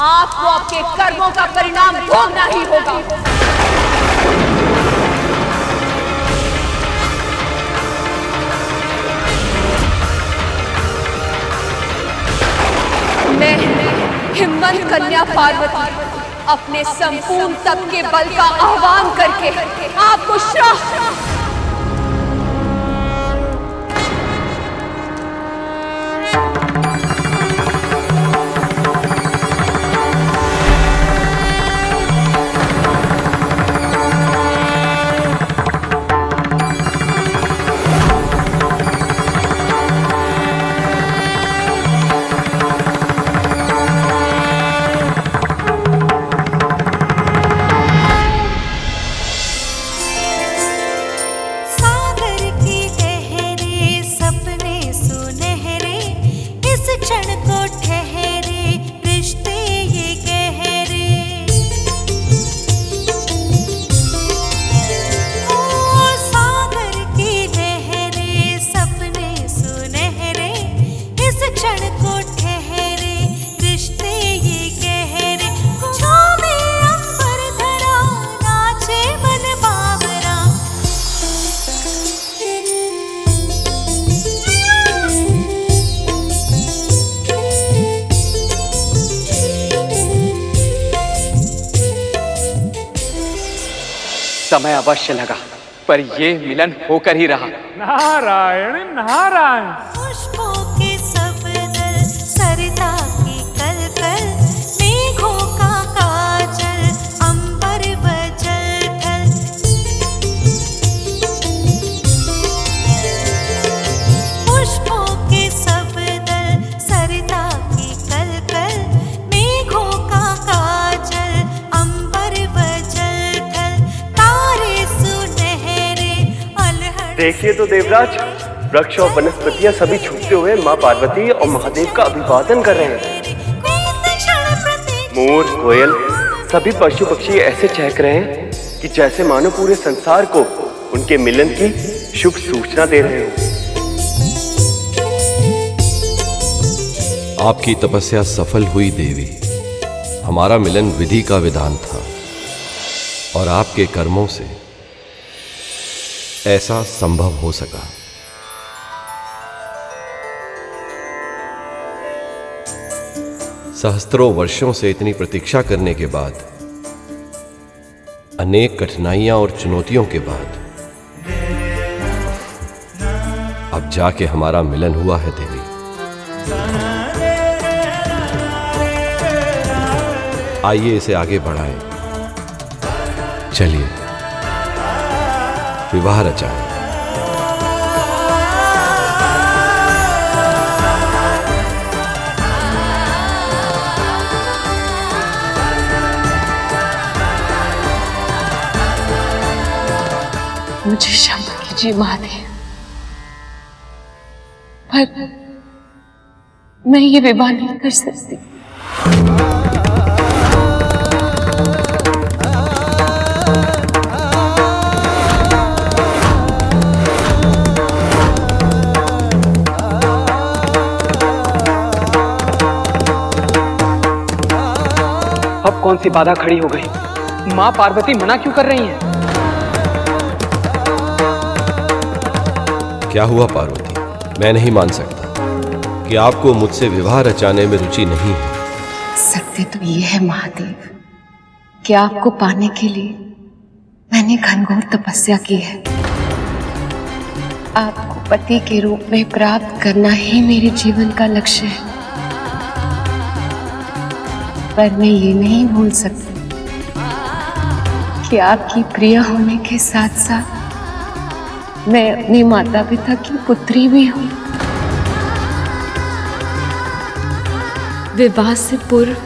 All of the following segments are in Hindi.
आपको आपके कर्मों का परिणाम भोगना ही होगा। मैं हिम्मत कन्या पार्वती अपने संपूर्ण तप के बल का आह्वान करके आपको श्राप समय अवश्य लगा, पर ये मिलन होकर ही रहा। नारायण नारायण। पुष्पों के सब दल, सरिता की कलकल, मेघों का काजल, अंबर व जल थल। पुष्पों के सब दल, सरिता की कलकल, मेघों का काजल, अंबर व जल थल। तारे सुनहरे अलहड़। देखिए तो देवराज, वृक्ष और वनस्पतियां सभी छूटते हुए माँ पार्वती और महादेव का अभिवादन कर रहे हैं। मोर, कोयल, सभी पशु पक्षी ऐसे चहक रहे हैं कि जैसे मानो पूरे संसार को उनके मिलन की शुभ सूचना दे रहे हो। आपकी तपस्या सफल हुई देवी। हमारा मिलन विधि का विधान था और आपके कर्मों से ऐसा संभव हो सका। सहस्त्रों वर्षों से इतनी प्रतीक्षा करने के बाद, अनेक कठिनाइयां और चुनौतियों के बाद अब जाके हमारा मिलन हुआ है देवी। आइए इसे आगे बढ़ाएं। चलिए विवाह रचाएं। मुझे क्षमा कीजिए महादेव, पर मैं ये विवाह नहीं कर सकती। अब कौन सी बाधा खड़ी हो गई? माँ पार्वती मना क्यों कर रही हैं? क्या हुआ पार्वती? मैं नहीं मान सकता कि आपको मुझसे विवाह रचाने में रुचि नहीं है। सत्य तो ये है महादेव कि आपको पाने के लिए मैंने घनघोर तपस्या की है। आपको पति के रूप में प्राप्त करना ही मेरे जीवन का लक्ष्य है। पर मैं ये नहीं भूल सकती कि आपकी प्रिय होने के साथ साथ मैं अपने माता पिता की पुत्री भी हूँ। विवाह से पूर्व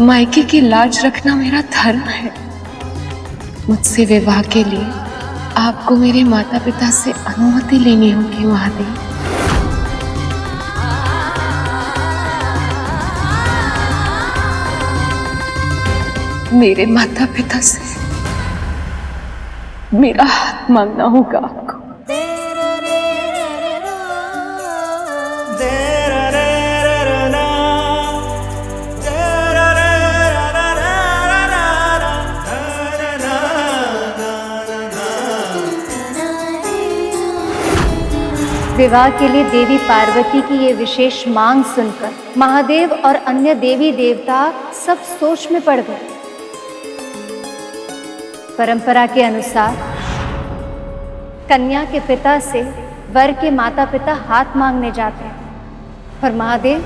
मायके की लाज रखना मेरा धर्म है। मुझसे विवाह के लिए आपको मेरे माता पिता से अनुमति लेनी होगी महादेव। मेरे माता पिता से मेरा हाथ मांगना होगा आपको। विवाह के लिए देवी पार्वती की ये विशेष मांग सुनकर महादेव और अन्य देवी देवता सब सोच में पड़ गए। परंपरा के अनुसार कन्या के पिता से वर के माता पिता हाथ मांगने जाते हैं, पर महादेव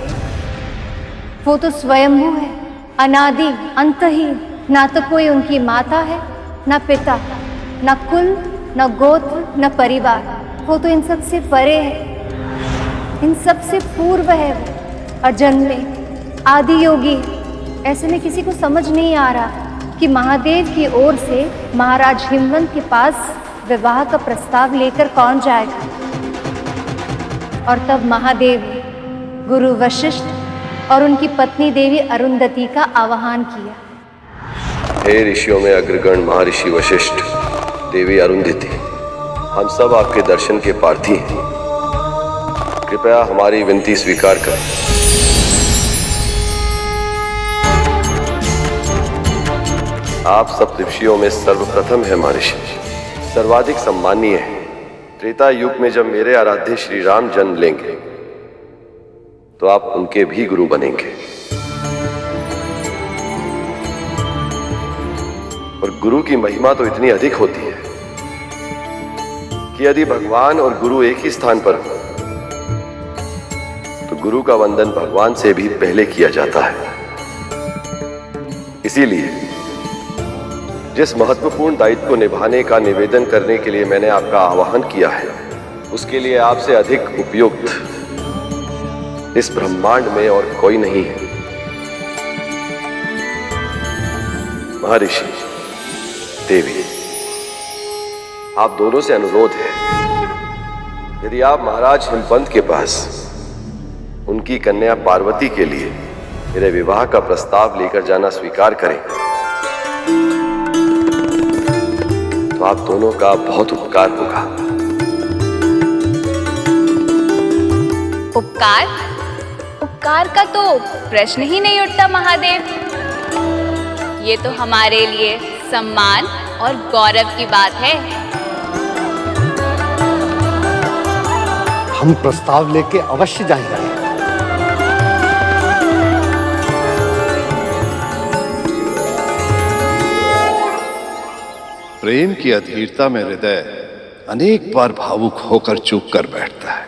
वो तो स्वयंभू है, अनादि अंतहीन। ना तो कोई उनकी माता है, ना पिता, ना कुल, ना गोत्र, ना परिवार। वो तो इन सब से परे है, इन सब से पूर्व है वो, अजन्मे, आदि योगी। ऐसे में किसी को समझ नहीं आ रहा कि महादेव की ओर से महाराज हिमवंत के पास विवाह का प्रस्ताव लेकर कौन जाएगा। और तब महादेव ने गुरु वशिष्ठ और उनकी पत्नी देवी अरुंधति का आवाहन किया। हे ऋषियों में अग्रगण महर्षि वशिष्ठ, देवी अरुंधति, हम सब आपके दर्शन के प्रार्थी हैं। कृपया हमारी विनती स्वीकार करें। आप सब ऋषियों में सर्वप्रथम है महर्षि, सर्वाधिक सम्मानीय है। त्रेता युग में जब मेरे आराध्य श्री राम जन्म लेंगे तो आप उनके भी गुरु बनेंगे। और गुरु की महिमा तो इतनी अधिक होती है कि यदि भगवान और गुरु एक ही स्थान पर हो तो गुरु का वंदन भगवान से भी पहले किया जाता है। इसीलिए जिस महत्वपूर्ण दायित्व को निभाने का निवेदन करने के लिए मैंने आपका आह्वान किया है, उसके लिए आपसे अधिक उपयुक्त इस ब्रह्मांड में और कोई नहीं है। महर्षि, देवी, आप दोनों से अनुरोध है, यदि आप महाराज हिमवंत के पास उनकी कन्या पार्वती के लिए मेरे विवाह का प्रस्ताव लेकर जाना स्वीकार करें तो आप दोनों का बहुत उपकार होगा। उपकार? उपकार का तो प्रश्न ही नहीं उठता महादेव। ये तो हमारे लिए सम्मान और गौरव की बात है। हम प्रस्ताव लेके अवश्य जाएंगे। प्रेम की अधीरता में हृदय अनेक बार भावुक होकर चुप कर बैठता है,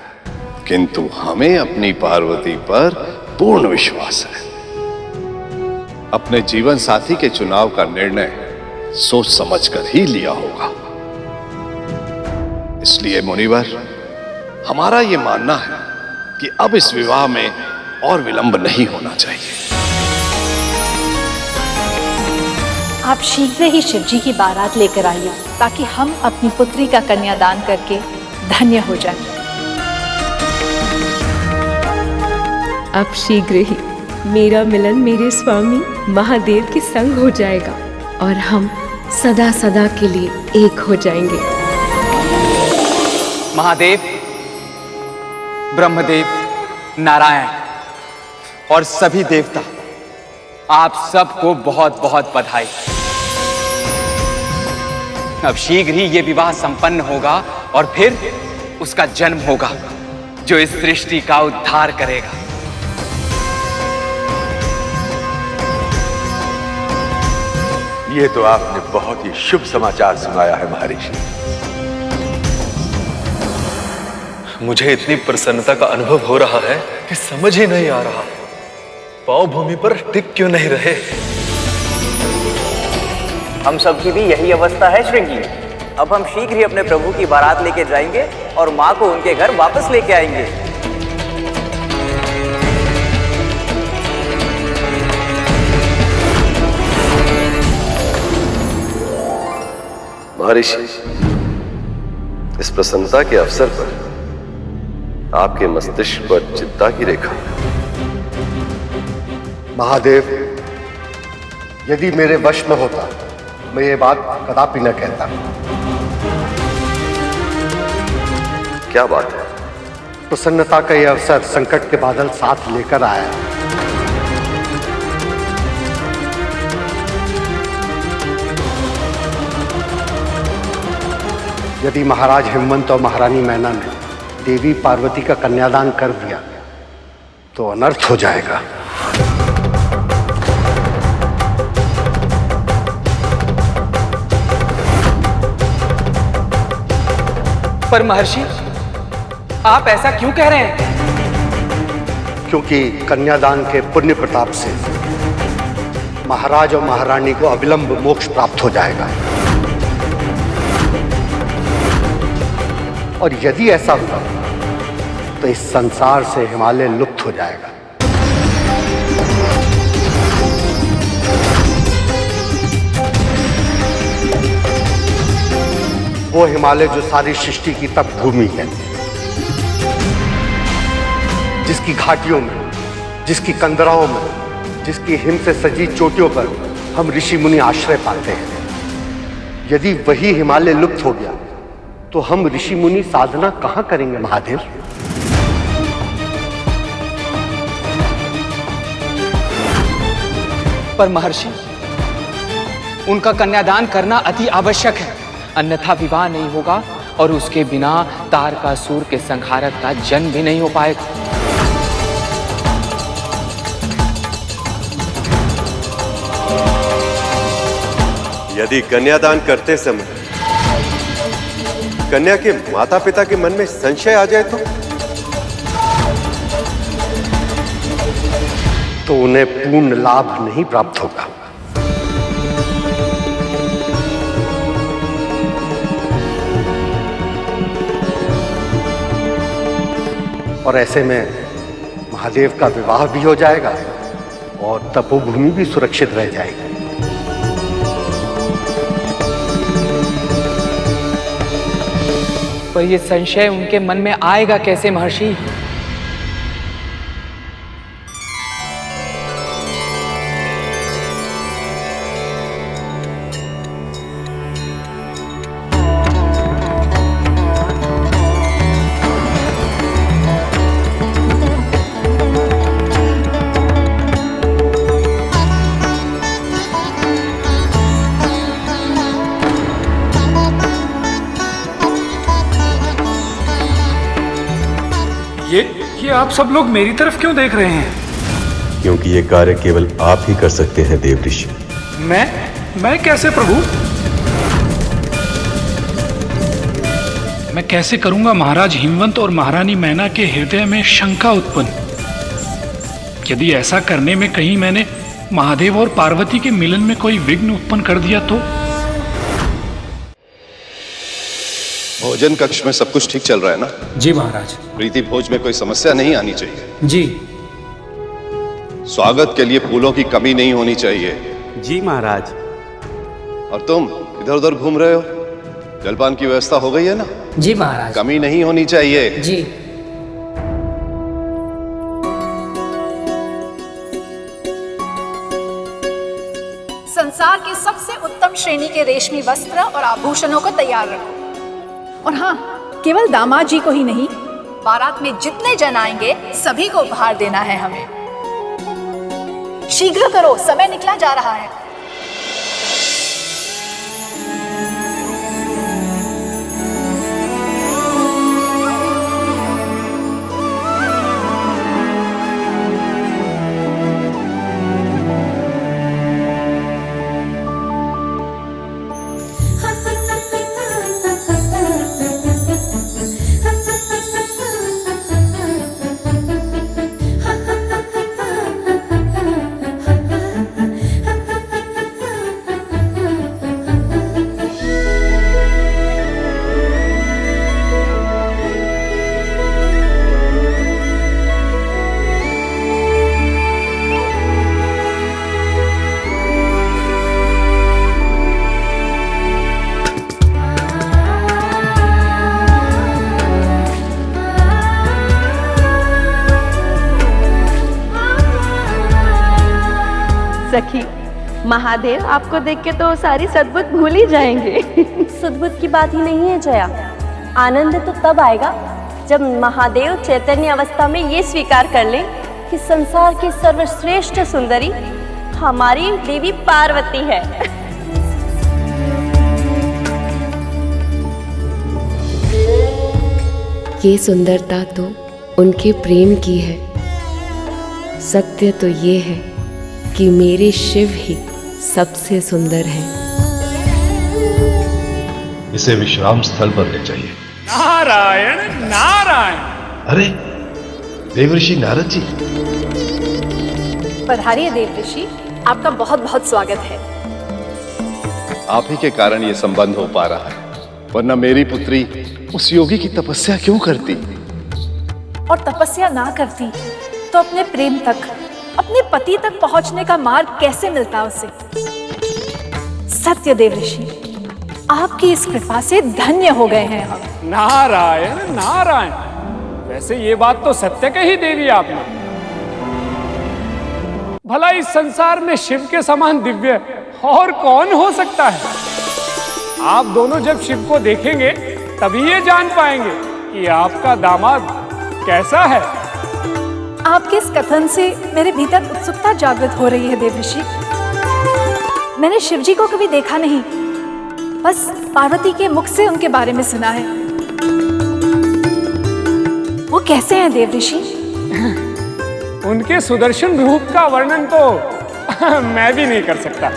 किंतु हमें अपनी पार्वती पर पूर्ण विश्वास है। अपने जीवन साथी के चुनाव का निर्णय सोच समझकर ही लिया होगा। इसलिए मुनिवर, हमारा यह मानना है कि अब इस विवाह में और विलंब नहीं होना चाहिए। आप शीघ्र ही शिवजी की बारात लेकर आइए ताकि हम अपनी पुत्री का कन्यादान करके धन्य हो जाएं। अब शीघ्र ही मेरा मिलन मेरे स्वामी महादेव के संग हो जाएगा और हम सदा सदा के लिए एक हो जाएंगे। महादेव, ब्रह्मदेव, नारायण और सभी देवता, आप सबको बहुत बहुत बधाई। अब शीघ्र ही ये विवाह संपन्न होगा और फिर उसका जन्म होगा जो इस सृष्टि का उद्धार करेगा। ये तो आपने बहुत ही शुभ समाचार सुनाया है महर्षि। मुझे इतनी प्रसन्नता का अनुभव हो रहा है कि समझ ही नहीं आ रहा पाव भूमि पर टिक क्यों नहीं रहे। हम सबकी भी यही अवस्था है श्रृंगी। अब हम शीघ्र ही अपने प्रभु की बारात लेके जाएंगे और माँ को उनके घर वापस लेके आएंगे। महर्षि, इस प्रसन्नता के अवसर पर आपके मस्तिष्क पर चिंता की रेखा। महादेव, यदि मेरे वश में होता मैं ये बात कदापि न कहता। क्या बात है? प्रसन्नता का यह अवसर संकट के बादल साथ लेकर आया। यदि महाराज हिमवंत और महारानी मैना ने देवी पार्वती का कन्यादान कर दिया तो अनर्थ हो जाएगा। पर महर्षि, आप ऐसा क्यों कह रहे हैं? क्योंकि कन्यादान के पुण्य प्रताप से महाराज और महारानी को अविलंब मोक्ष प्राप्त हो जाएगा। और यदि ऐसा हुआ तो इस संसार से हिमालय लुप्त हो जाएगा। वो हिमालय जो सारी सृष्टि की तप भूमि है, जिसकी घाटियों में, जिसकी कंदराओं में, जिसकी हिम से सजी चोटियों पर हम ऋषि मुनि आश्रय पाते हैं। यदि वही हिमालय लुप्त हो गया तो हम ऋषि मुनि साधना कहां करेंगे महादेव? पर महर्षि, उनका कन्यादान करना अति आवश्यक है, अन्यथा विवाह नहीं होगा और उसके बिना तारकासुर के संहारक का जन्म भी नहीं हो पाएगा। यदि कन्यादान करते समय कन्या के माता पिता के मन में संशय आ जाए तो उन्हें पूर्ण लाभ नहीं प्राप्त होगा। और ऐसे में महादेव का विवाह भी हो जाएगा और तपोभूमि भी सुरक्षित रह जाएगी। पर यह संशय उनके मन में आएगा कैसे महर्षि? ये आप सब लोग मेरी तरफ क्यों देख रहे हैं? क्योंकि ये कार्य केवल आप ही कर सकते हैं देव ऋषि। मैं कैसे प्रभु? मैं कैसे करूंगा महाराज हिमवंत और महारानी मैना के हृदय में शंका उत्पन्न? यदि ऐसा करने में कहीं मैंने महादेव और पार्वती के मिलन में कोई विघ्न उत्पन्न कर दिया तो? भोजन कक्ष में सब कुछ ठीक चल रहा है ना? जी महाराज। प्रीति भोज में कोई समस्या नहीं आनी चाहिए। जी। स्वागत के लिए फूलों की कमी नहीं होनी चाहिए। जी महाराज। और तुम इधर उधर घूम रहे हो, जलपान की व्यवस्था हो गई है ना? जी महाराज। कमी नहीं होनी चाहिए। जी। संसार के सबसे उत्तम श्रेणी के रेशमी वस्त्र और आभूषणों को तैयार रखो। और हाँ, केवल दामाद जी को ही नहीं, बारात में जितने जन आएंगे सभी को उपहार देना है हमें। शीघ्र करो, समय निकला जा रहा है। सखी, महादेव आपको देख के तो सारी सद्बुद्ध भूल ही जाएंगे। सद्बुद्ध की बात ही नहीं है जया, आनंद तो तब आएगा जब महादेव चैतन्य अवस्था में ये स्वीकार कर ले कि संसार की सर्वश्रेष्ठ सुंदरी हमारी देवी पार्वती है। ये सुंदरता तो उनके प्रेम की है। सत्य तो ये है कि मेरे शिव ही सबसे सुंदर हैं। इसे विश्राम स्थल पर ले जाइए। नारायण नारायण। अरे देवर्षि नारद जी। पधारिए देवर्षि, आपका बहुत बहुत स्वागत है। आप ही के कारण ये संबंध हो पा रहा है, वरना मेरी पुत्री उस योगी की तपस्या क्यों करती? और तपस्या ना करती तो अपने प्रेम तक, अपने पति तक पहुंचने का मार्ग कैसे मिलता उसे? सत्य देवर्षि, आपकी इस कृपा से धन्य हो गए हैं हम। नारायण नारायण। वैसे ये बात तो सत्य कही देवी आपने। भला इस संसार में शिव के समान दिव्य और कौन हो सकता है? आप दोनों जब शिव को देखेंगे तभी ये जान पाएंगे कि आपका दामाद कैसा है। आपके इस कथन से मेरे भीतर उत्सुकता जागृत हो रही है देवर्षि। मैंने शिवजी को कभी देखा नहीं, बस पार्वती के मुख से उनके बारे में सुना है। वो कैसे हैं देवर्षि? उनके सुदर्शन रूप का वर्णन तो मैं भी नहीं कर सकता।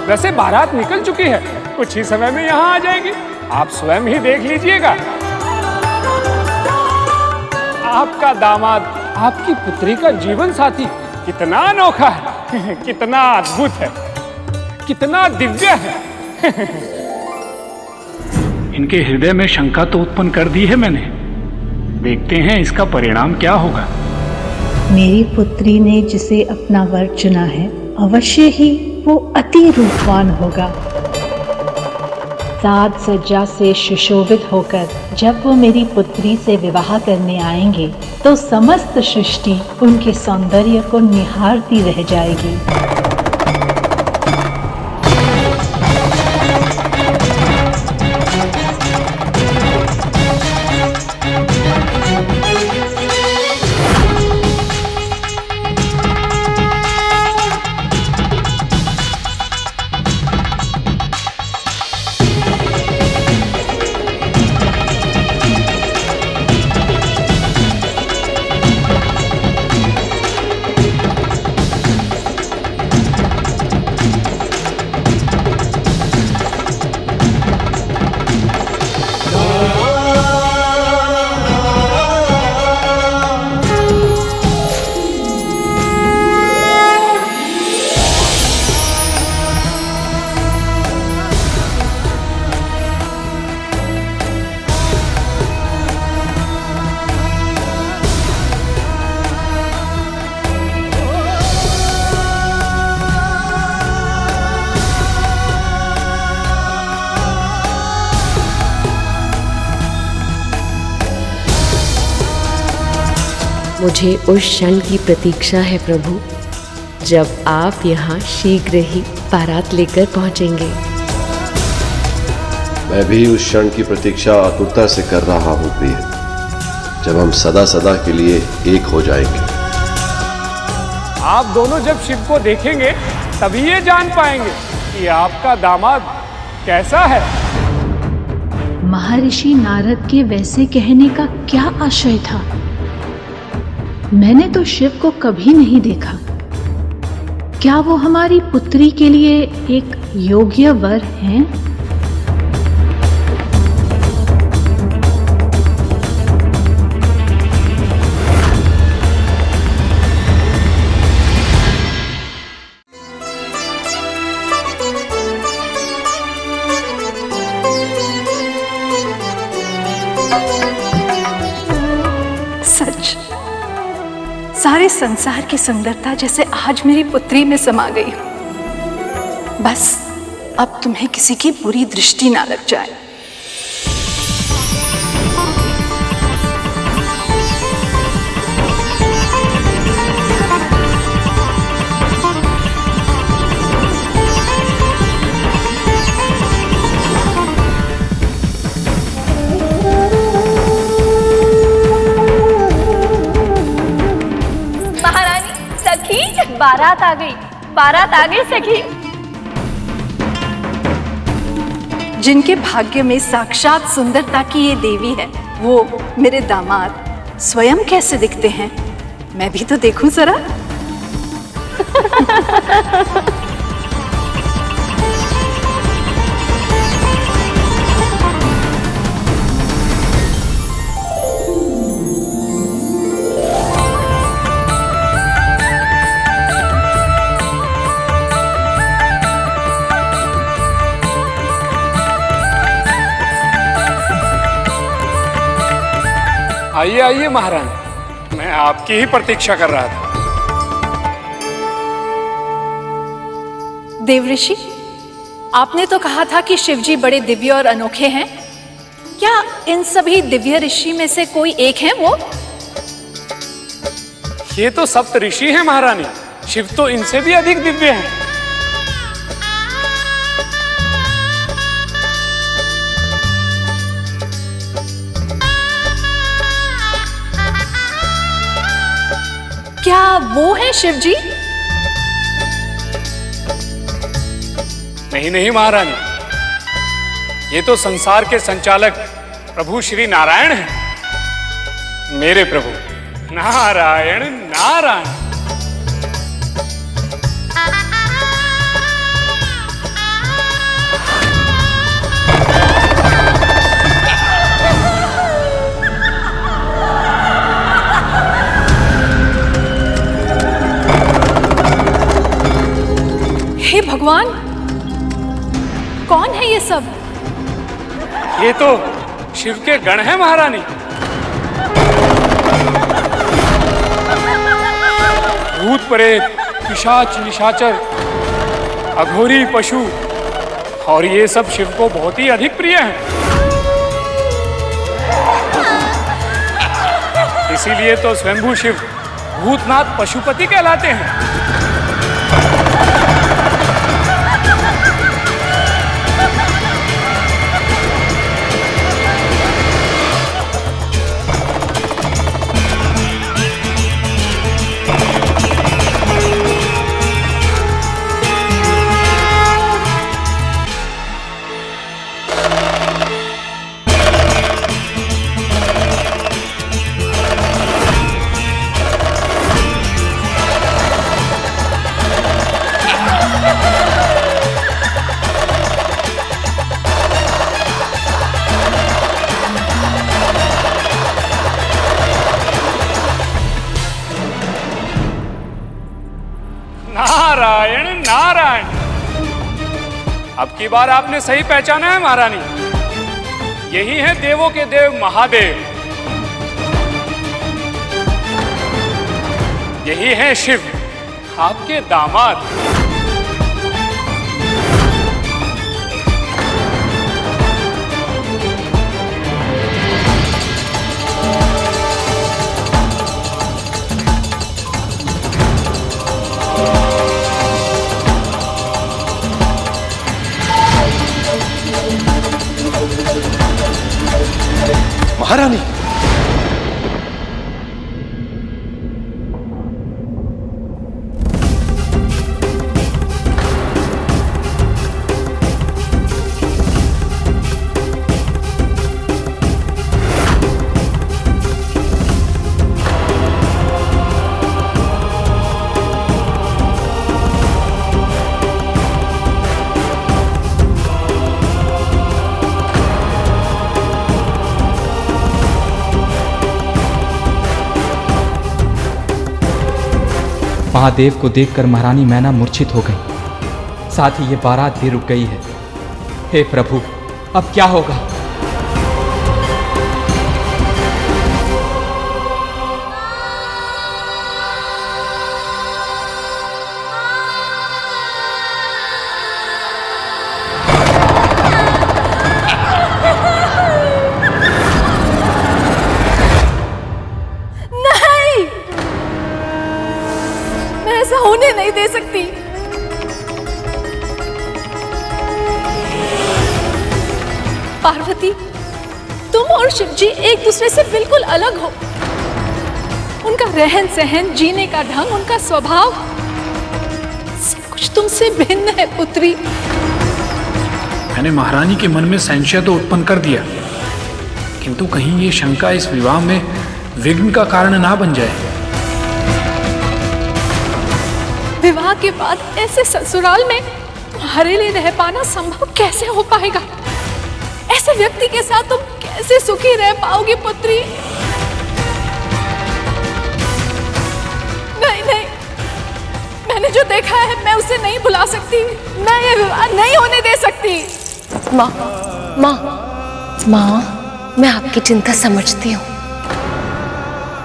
वैसे बारात निकल चुकी है, कुछ ही समय में यहाँ आ जाएगी। आप स्वयं ही देख लीजिएगा। आपका दामाद, आपकी पुत्री का जीवन साथी कितना अनोखा है, कितना अद्भुत है, कितना दिव्य है। इनके हृदय में शंका तो उत्पन्न कर दी है मैंने। देखते हैं इसका परिणाम क्या होगा। मेरी पुत्री ने जिसे अपना वर चुना है, अवश्य ही वो अति रूपवान होगा। साज सज्जा से सुशोभित होकर जब वो मेरी पुत्री से विवाह करने आएंगे तो समस्त सृष्टि उनके सौंदर्य को निहारती रह जाएगी। मुझे उस क्षण की प्रतीक्षा है प्रभु, जब आप यहाँ शीघ्र ही बारात लेकर पहुँचेंगे। मैं भी उस क्षण की प्रतीक्षा आतुरता से कर रहा हूँ प्रिय, जब हम सदा सदा के लिए एक हो जाएंगे। आप दोनों जब शिव को देखेंगे तभी ये जान पाएंगे कि आपका दामाद कैसा है। महर्षि नारद के वैसे कहने का क्या आशय था? मैंने तो शिव को कभी नहीं देखा। क्या वो हमारी पुत्री के लिए एक योग्य वर हैं? सच, सारे संसार की सुंदरता जैसे आज मेरी पुत्री में समा गई हो। बस अब तुम्हें किसी की बुरी दृष्टि ना लग जाए। बारात आ गई सखी। जिनके भाग्य में साक्षात सुंदरता की ये देवी है, वो मेरे दामाद स्वयं कैसे दिखते हैं, मैं भी तो देखूं जरा। आइए आइए महारानी, मैं आपकी ही प्रतीक्षा कर रहा था। देवऋषि, आपने तो कहा था कि शिवजी बड़े दिव्य और अनोखे हैं। क्या इन सभी दिव्य ऋषि में से कोई एक है वो? ये तो सप्त ऋषि हैं महारानी, शिव तो इनसे भी अधिक दिव्य हैं। क्या वो है शिवजी? नहीं नहीं महारानी, ये तो संसार के संचालक प्रभु श्री नारायण हैं। मेरे प्रभु नारायण नारायण। हे भगवान, कौन है ये सब? ये तो शिव के गण हैं महारानी। भूत प्रेत, पिशाच निशाचर, अघोरी पशु, और ये सब शिव को बहुत ही अधिक प्रिय हैं। इसीलिए तो स्वयंभू शिव भूतनाथ पशुपति कहलाते हैं। नारायण नारायण। अब की बार आपने सही पहचाना है महारानी, यही है देवों के देव महादेव, यही है शिव आपके दामाद। महारानी, महादेव को देखकर महारानी मैना मूर्छित हो गई, साथ ही ये बारात भी रुक गई है। हे प्रभु, अब क्या होगा? होने नहीं दे सकती। पार्वती, तुम और शिवजी एक दूसरे से बिल्कुल अलग हो। उनका रहन सहन, जीने का ढंग, उनका स्वभाव, सब कुछ तुमसे भिन्न है पुत्री। मैंने महारानी के मन में संशय तो उत्पन्न कर दिया, किंतु कहीं ये शंका इस विवाह में विघ्न का कारण ना बन जाए। विवाह के बाद ऐसे ससुराल में तुम्हारे लिए रह पाना संभव कैसे हो पाएगा? ऐसे व्यक्ति के साथ तुम कैसे सुखी रह पाओगी पुत्री? नहीं नहीं, मैंने जो देखा है मैं उसे नहीं भुला सकती। मैं ये विवाह नहीं होने दे सकती। माँ, माँ, माँ, मैं आपकी चिंता समझती हूँ,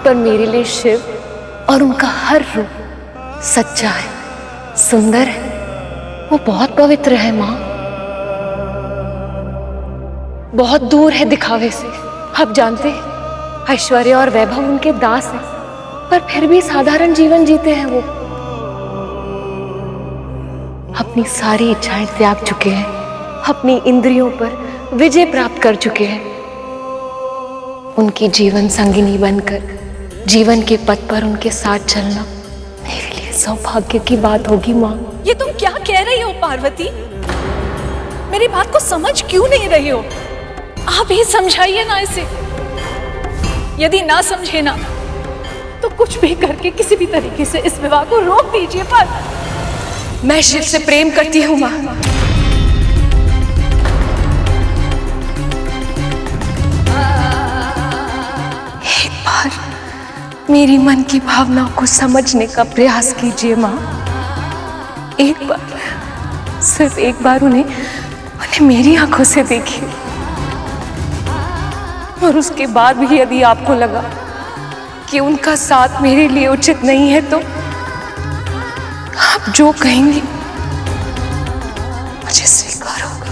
पर मेरे लिए शिव और उनका हर रूप सच्चा है, सुंदर है, वो बहुत पवित्र है माँ, बहुत दूर है दिखावे से। आप जानते हैं ऐश्वर्य और वैभव उनके दास हैं, पर फिर भी साधारण जीवन जीते हैं। वो अपनी सारी इच्छाएं त्याग चुके हैं, अपनी इंद्रियों पर विजय प्राप्त कर चुके हैं। उनकी जीवन संगिनी बनकर जीवन के पथ पर उनके साथ चलना मेरे लिए सौभाग्य की बात होगी माँ। ये तुम क्या कह रही हो पार्वती? मेरी बात को समझ क्यों नहीं रही हो? आप ही समझाइए ना इसे। यदि ना समझे ना तो कुछ भी करके किसी भी तरीके से इस विवाह को रोक दीजिए। पर मैं शिव से प्रेम करती हूँ माँ। एक बार मेरी मन की भावनाओं को समझने का प्रयास कीजिए माँ। एक बार, सिर्फ एक बार उन्हें मेरी आंखों से देखिए, और उसके बाद भी यदि आपको लगा कि उनका साथ मेरे लिए उचित नहीं है तो आप जो कहेंगी मुझे स्वीकार होगा।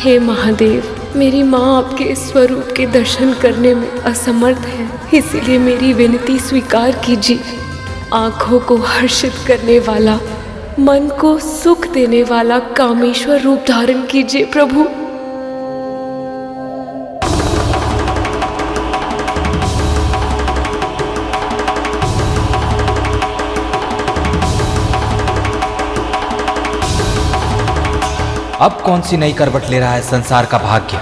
हे महादेव, मेरी माँ आपके स्वरूप के दर्शन करने में असमर्थ है, इसीलिए मेरी विनती स्वीकार कीजिए। आंखों को हर्षित करने वाला, मन को सुख देने वाला कामेश्वर रूप धारण कीजिए प्रभु। अब कौन सी नई करवट ले रहा है संसार का भाग्य?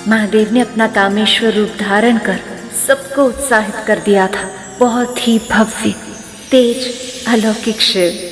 महादेव ने अपना कामेश्वर रूप धारण कर सबको उत्साहित कर दिया था। बहुत ही भव्य, तेज, अलौकिक शिव।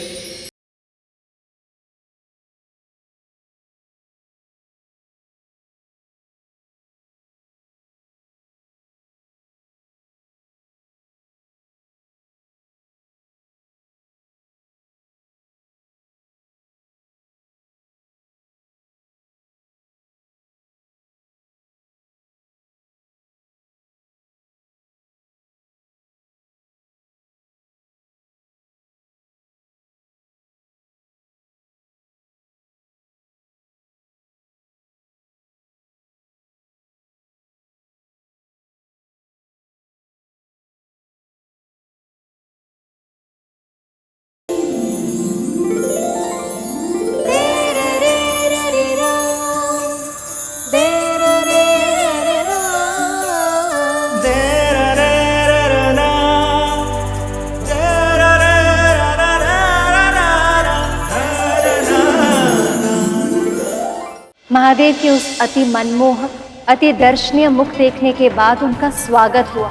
महादेव के उस अति मनमोहक, अति दर्शनीय मुख देखने के बाद उनका स्वागत हुआ।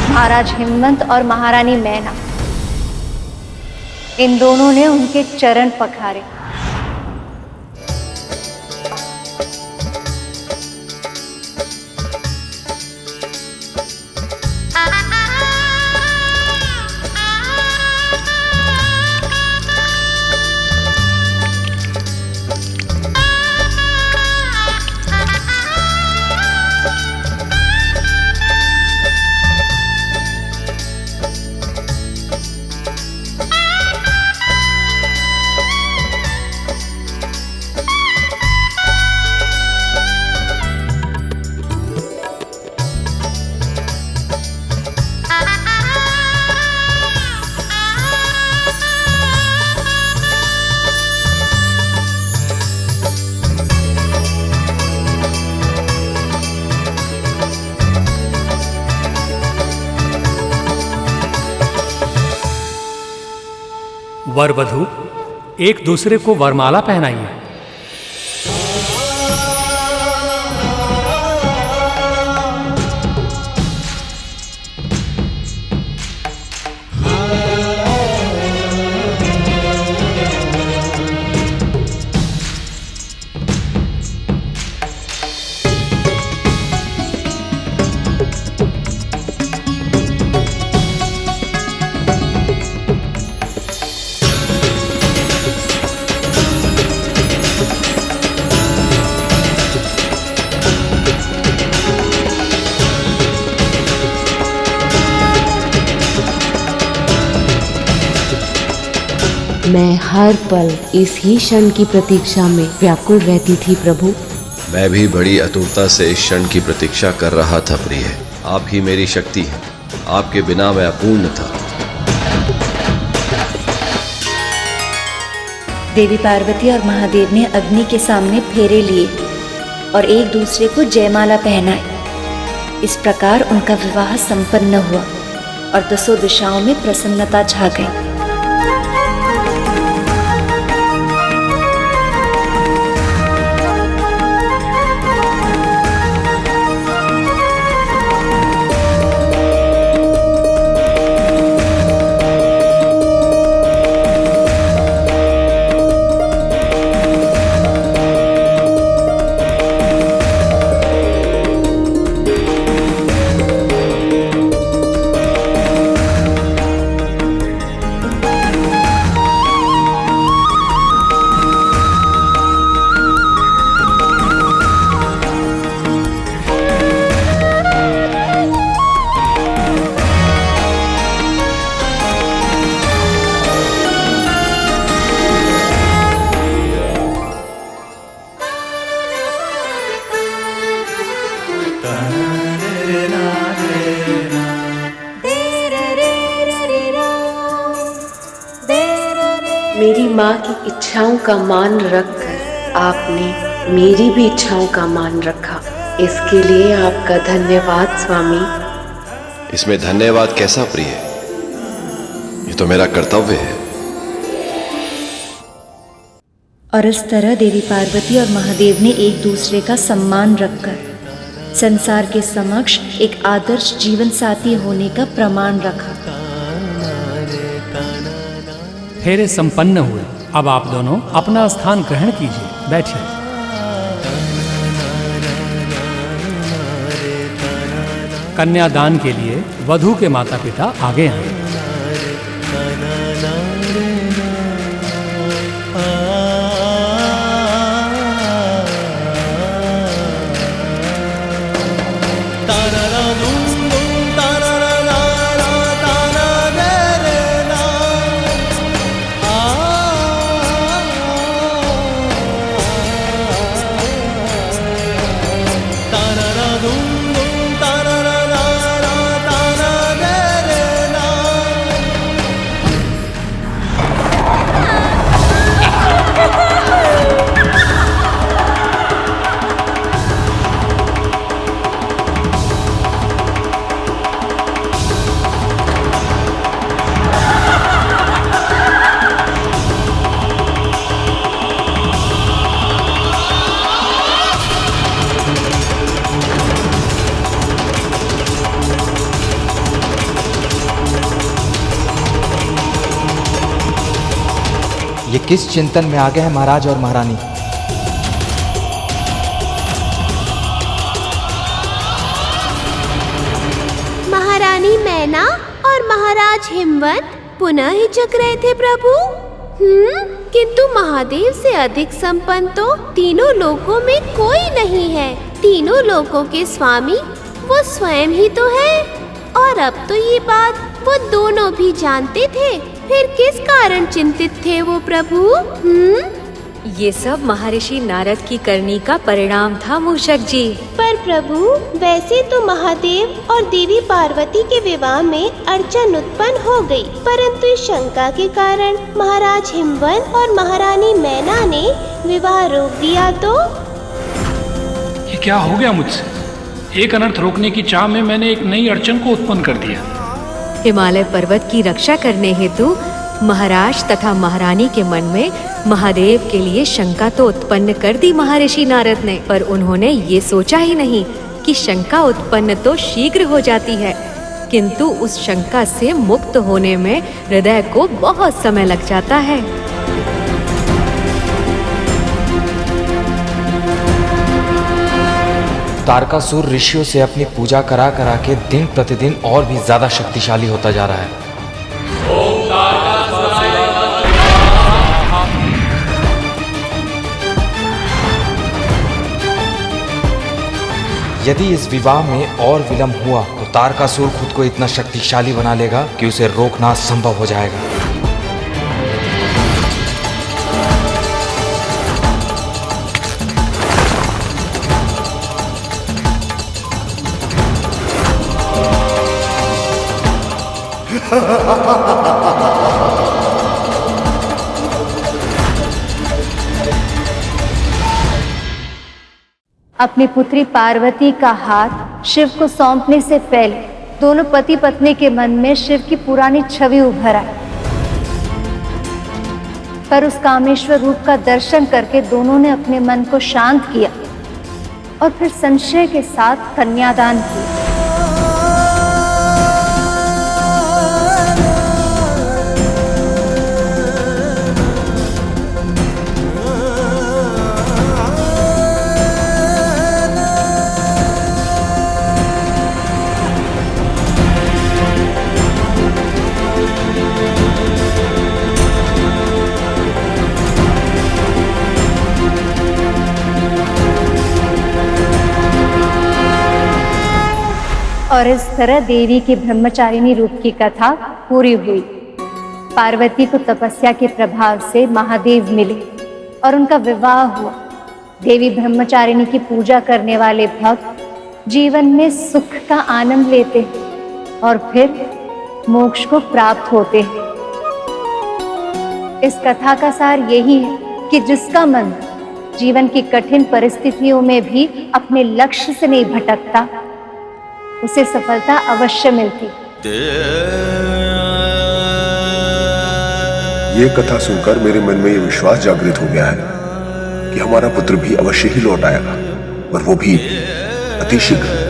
महाराज हिमवंत और महारानी मैना, इन दोनों ने उनके चरण पखारे। वर वधू एक दूसरे को वरमाला पहनाइए। मैं हर पल इस ही क्षण की प्रतीक्षा में व्याकुल रहती थी प्रभु। मैं भी बड़ी आतुरता से इस क्षण की प्रतीक्षा कर रहा था प्रिय। आप ही मेरी शक्ति है, आपके बिना मैं अपूर्ण था। देवी पार्वती और महादेव ने अग्नि के सामने फेरे लिए और एक दूसरे को जयमाला पहनाई। इस प्रकार उनका विवाह संपन्न हुआ और दसों दिशाओं में प्रसन्नता छा गई। मेरी माँ की इच्छाओं का मान रखकर आपने मेरी भी इच्छाओं का मान रखा। इसके लिए आपका धन्यवाद स्वामी। इसमें धन्यवाद कैसा प्रिय? ये तो मेरा कर्तव्य है। और इस तरह देवी पार्वती और महादेव ने एक दूसरे का सम्मान रखकर संसार के समक्ष एक आदर्श जीवन साथी होने का प्रमाण रखा। फेरे संपन्न हुए। अब आप दोनों अपना स्थान ग्रहण कीजिए, बैठिए। कन्यादान के लिए वधू के माता पिता आगे आए। ये किस चिंतन में आ गए हैं महाराज और महारानी? महारानी मैना और महाराज हिमवंत पुनः हिचक रहे थे प्रभु। किंतु महादेव से अधिक संपन्न तो तीनों लोकों में कोई नहीं है। तीनों लोकों के स्वामी वो स्वयं ही तो है। और अब तो ये बात वो दोनों भी जानते थे, फिर किस कारण चिंतित थे वो प्रभु? ये सब महर्षि नारद की करनी का परिणाम था मूषक जी। पर प्रभु, वैसे तो महादेव और देवी पार्वती के विवाह में अड़चन उत्पन्न हो गई, परंतु इस शंका के कारण महाराज हिमवंत और महारानी मैना ने विवाह रोक दिया तो? ये क्या हो गया मुझसे? एक अनर्थ रोकने की चाह में मैंने एक नई अड़चन को उत्पन्न कर दिया। हिमालय पर्वत की रक्षा करने हेतु महाराज तथा महारानी के मन में महादेव के लिए शंका तो उत्पन्न कर दी महर्षि नारद ने, पर उन्होंने ये सोचा ही नहीं कि शंका उत्पन्न तो शीघ्र हो जाती है, किंतु उस शंका से मुक्त होने में हृदय को बहुत समय लग जाता है। तारकासुर ऋषियों से अपनी पूजा करा करा के दिन प्रतिदिन और भी ज्यादा शक्तिशाली होता जा रहा है। यदि इस विवाह में और विलंब हुआ तो तारकासुर खुद को इतना शक्तिशाली बना लेगा कि उसे रोकना संभव हो जाएगा। अपनी पुत्री पार्वती का हाथ शिव को सौंपने से पहले दोनों पति पत्नी के मन में शिव की पुरानी छवि उभर आई, पर उस कामेश्वर रूप का दर्शन करके दोनों ने अपने मन को शांत किया और फिर संशय के साथ कन्यादान किया। और इस तरह देवी के ब्रह्मचारिणी रूप की कथा पूरी हुई। पार्वती को तपस्या के प्रभाव से महादेव मिले और उनका विवाह हुआ। देवी ब्रह्मचारिणी की पूजा करने वाले भक्त जीवन में सुख का आनंद लेते हैं और फिर मोक्ष को प्राप्त होते हैं। इस कथा का सार यही है कि जिसका मन जीवन की कठिन परिस्थितियों में भी अपने लक्ष्य से नहीं भटकता, उसे सफलता अवश्य मिलती। ये कथा सुनकर मेरे मन में ये विश्वास जागृत हो गया है कि हमारा पुत्र भी अवश्य ही लौट आएगा, और वो भी अति शीघ्र।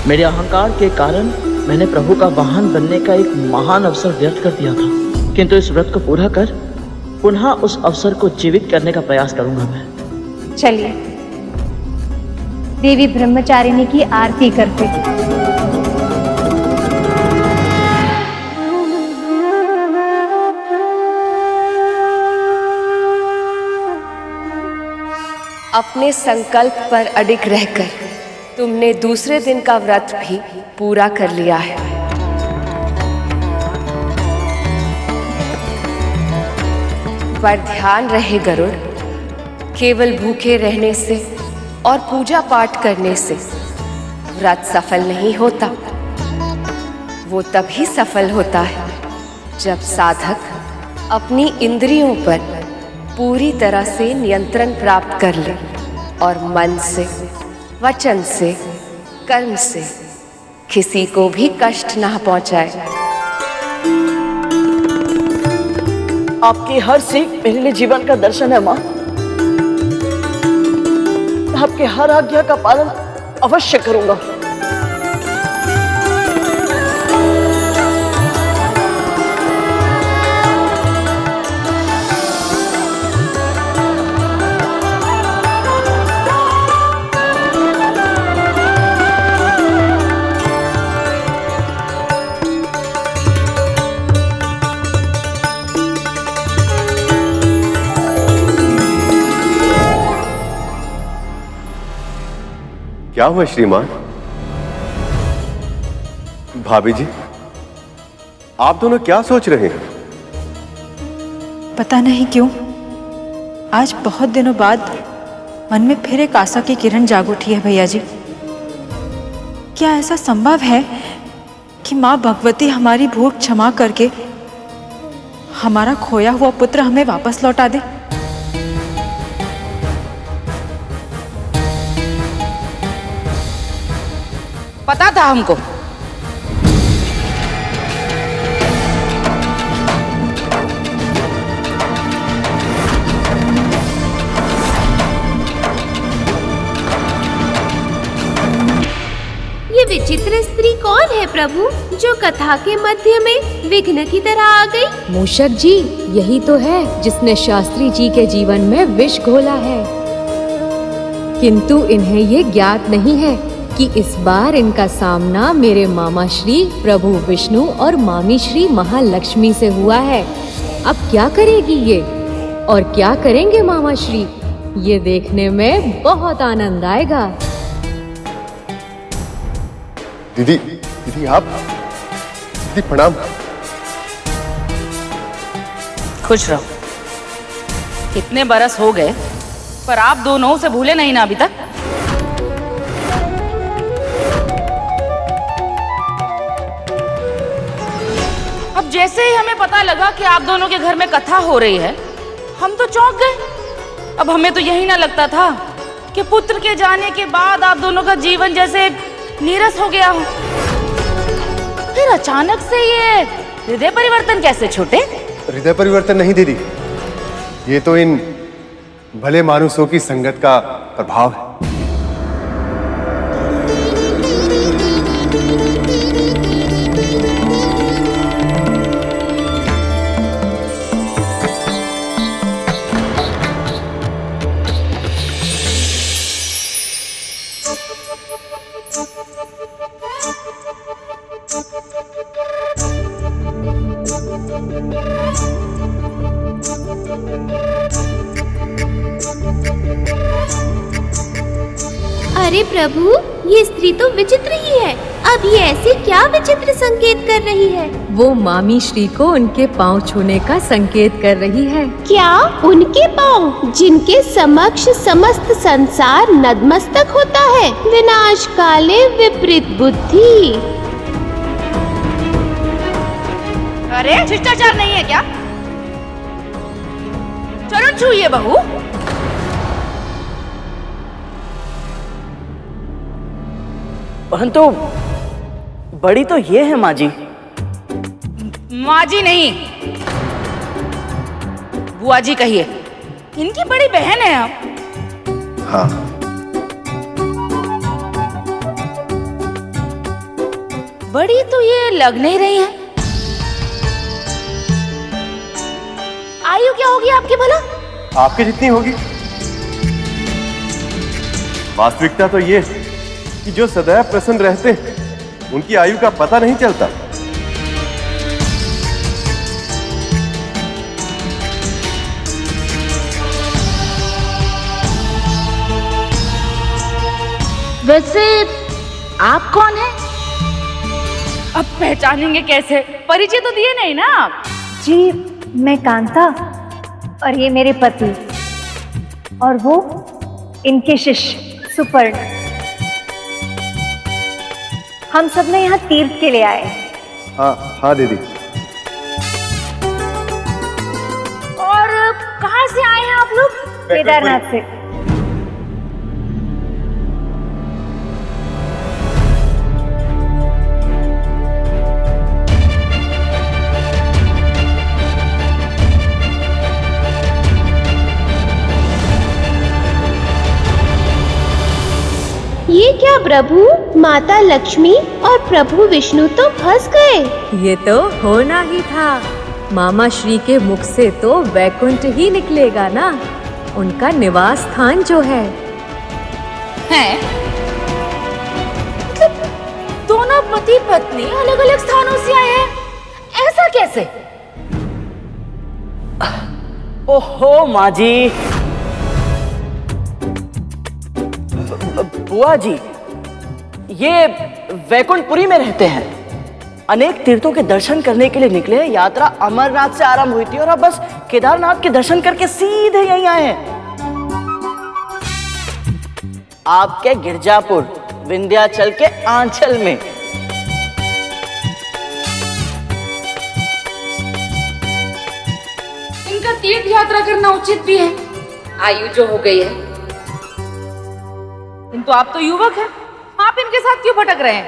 मेरे अहंकार के कारण मैंने प्रभु का वाहन बनने का एक महान अवसर व्यर्थ कर दिया था, किंतु इस व्रत को पूरा कर पुनः उस अवसर को जीवित करने का प्रयास करूंगा मैं। चलिए देवी ब्रह्मचारिणी की आरती करते हैं। अपने संकल्प पर अडिग रहकर तुमने दूसरे दिन का व्रत भी पूरा कर लिया है। पर ध्यान रहे गरुड़, केवल भूखे रहने से और पूजा पाठ करने से व्रत सफल नहीं होता। वो तभी सफल होता है जब साधक अपनी इंद्रियों पर पूरी तरह से नियंत्रण प्राप्त कर ले और मन से, वचन से, कर्म से किसी को भी कष्ट ना पहुंचाए। आपकी हर सीख मेरे लिए जीवन का दर्शन है माँ। आपके हर आज्ञा का पालन अवश्य करूंगा। क्या हुआ श्रीमान? भाभी जी, आप दोनों क्या सोच रहे हैं? पता नहीं क्यों आज बहुत दिनों बाद मन में फिर एक आशा की किरण जाग उठी है भैया जी। क्या ऐसा संभव है कि माँ भगवती हमारी भूख क्षमा करके हमारा खोया हुआ पुत्र हमें वापस लौटा दे? पता था हमको। ये विचित्र स्त्री कौन है प्रभु, जो कथा के मध्य में विघ्न की तरह आ गई? मूषक जी यही तो है जिसने शास्त्री जी के जीवन में विष घोला है, किंतु इन्हें ये ज्ञात नहीं है कि इस बार इनका सामना मेरे मामा श्री प्रभु विष्णु और मामी श्री महालक्ष्मी से हुआ है। अब क्या करेगी ये और क्या करेंगे मामा श्री, ये देखने में बहुत आनंद आएगा। दीदी आप? दीदी प्रणाम। खुश रहो। कितने बरस हो गए पर आप दोनों से भूले नहीं ना अभी तक। अब जैसे ही हमें पता लगा कि आप दोनों के घर में कथा हो रही है, हम तो चौंक गए। अब हमें तो यही ना लगता था कि पुत्र के जाने के बाद आप दोनों का जीवन जैसे एक नीरस हो गया हो। फिर अचानक से ये हृदय परिवर्तन कैसे छूटे? हृदय परिवर्तन नहीं दीदी, ये तो इन भले मानुसों की संगत का प्रभाव है। अरे प्रभु, ये स्त्री तो विचित्र ही है। अब ये ऐसे क्या विचित्र संकेत कर रही है? वो मामी श्री को उनके पांव छूने का संकेत कर रही है। क्या उनके पांव, जिनके समक्ष समस्त संसार नतमस्तक होता है? विनाश काले विपरीत बुद्धि। अरे शिष्टाचार नहीं है क्या? चरण छूइए बहू। परंतु बड़ी तो ये है माँ जी। माँ जी नहीं, बुआ जी कहिए। इनकी बड़ी बहन है आप। हाँ। बड़ी तो ये लग नहीं रही है। आयु क्या होगी आपकी भला? आपकी जितनी होगी। वास्तविकता तो ये कि जो सदैव प्रसन्न रहते हैं उनकी आयु का पता नहीं चलता। वैसे आप कौन हैं? अब पहचानेंगे कैसे? परिचय तो दिए नहीं ना आप। जी मैं कांता और ये मेरे पति और वो इनके शिष्य सुपर्ण। हम सब ने यहाँ तीर्थ के लिए आए। हाँ दीदी। और कहाँ से आए हैं आप लोग? केदारनाथ से। क्या प्रभु, माता लक्ष्मी और प्रभु विष्णु तो फंस गए? ये तो होना ही था। मामा श्री के मुख से तो वैकुंठ ही निकलेगा ना, उनका निवास स्थान जो है। दोनों पति पत्नी अलग अलग स्थानों से आए हैं, ऐसा कैसे? ओहो माँ जी, बुआ जी, ये वैकुंठपुरी में रहते हैं। अनेक तीर्थों के दर्शन करने के लिए निकले। यात्रा अमरनाथ से आरंभ हुई थी और अब बस केदारनाथ के दर्शन करके सीधे यहीं आए हैं। आपके गिरजापुर विंध्याचल के आंचल में। इनका तीर्थ यात्रा करना उचित भी है, आयु जो हो गई है। किंतु आप तो युवक हैं, आप इनके साथ क्यों भटक रहे हैं?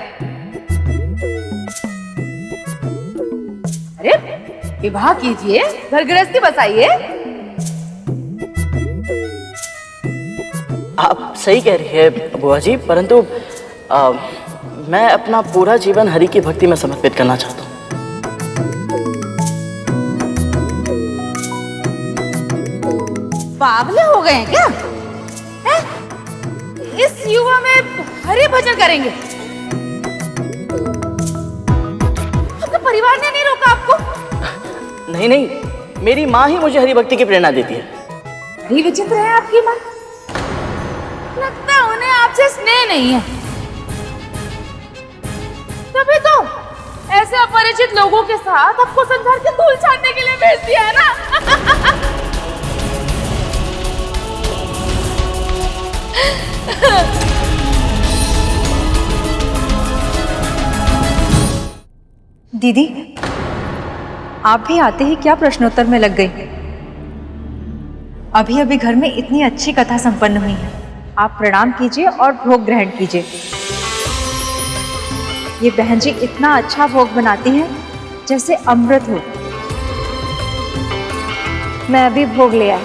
अरे विवाह कीजिए, घर गृहस्थी बसाइए। आप सही कह रही है बुआ जी, परंतु मैं अपना पूरा जीवन हरि की भक्ति में समर्पित करना चाहता हूँ। पागल हो गए हैं क्या? है? इस युवा में हरि भजन करेंगे? आपके परिवार ने नहीं रोका आपको? नहीं नहीं, मेरी माँ ही मुझे हरि भक्ति की प्रेरणा देती है। बड़ी विचित्र है आपकी माँ, लगता है उन्हें आपसे स्नेह नहीं है। तभी तो ऐसे अपरिचित लोगों के साथ आपको संसार के धूल छाटने के लिए भेज दिया है ना। दीदी, आप भी आते ही क्या प्रश्नोत्तर में लग गई? अभी अभी घर में इतनी अच्छी कथा संपन्न हुई है। आप प्रणाम कीजिए और भोग ग्रहण कीजिए। ये बहन जी इतना अच्छा भोग बनाती हैं जैसे अमृत हो। मैं अभी भोग ले आई।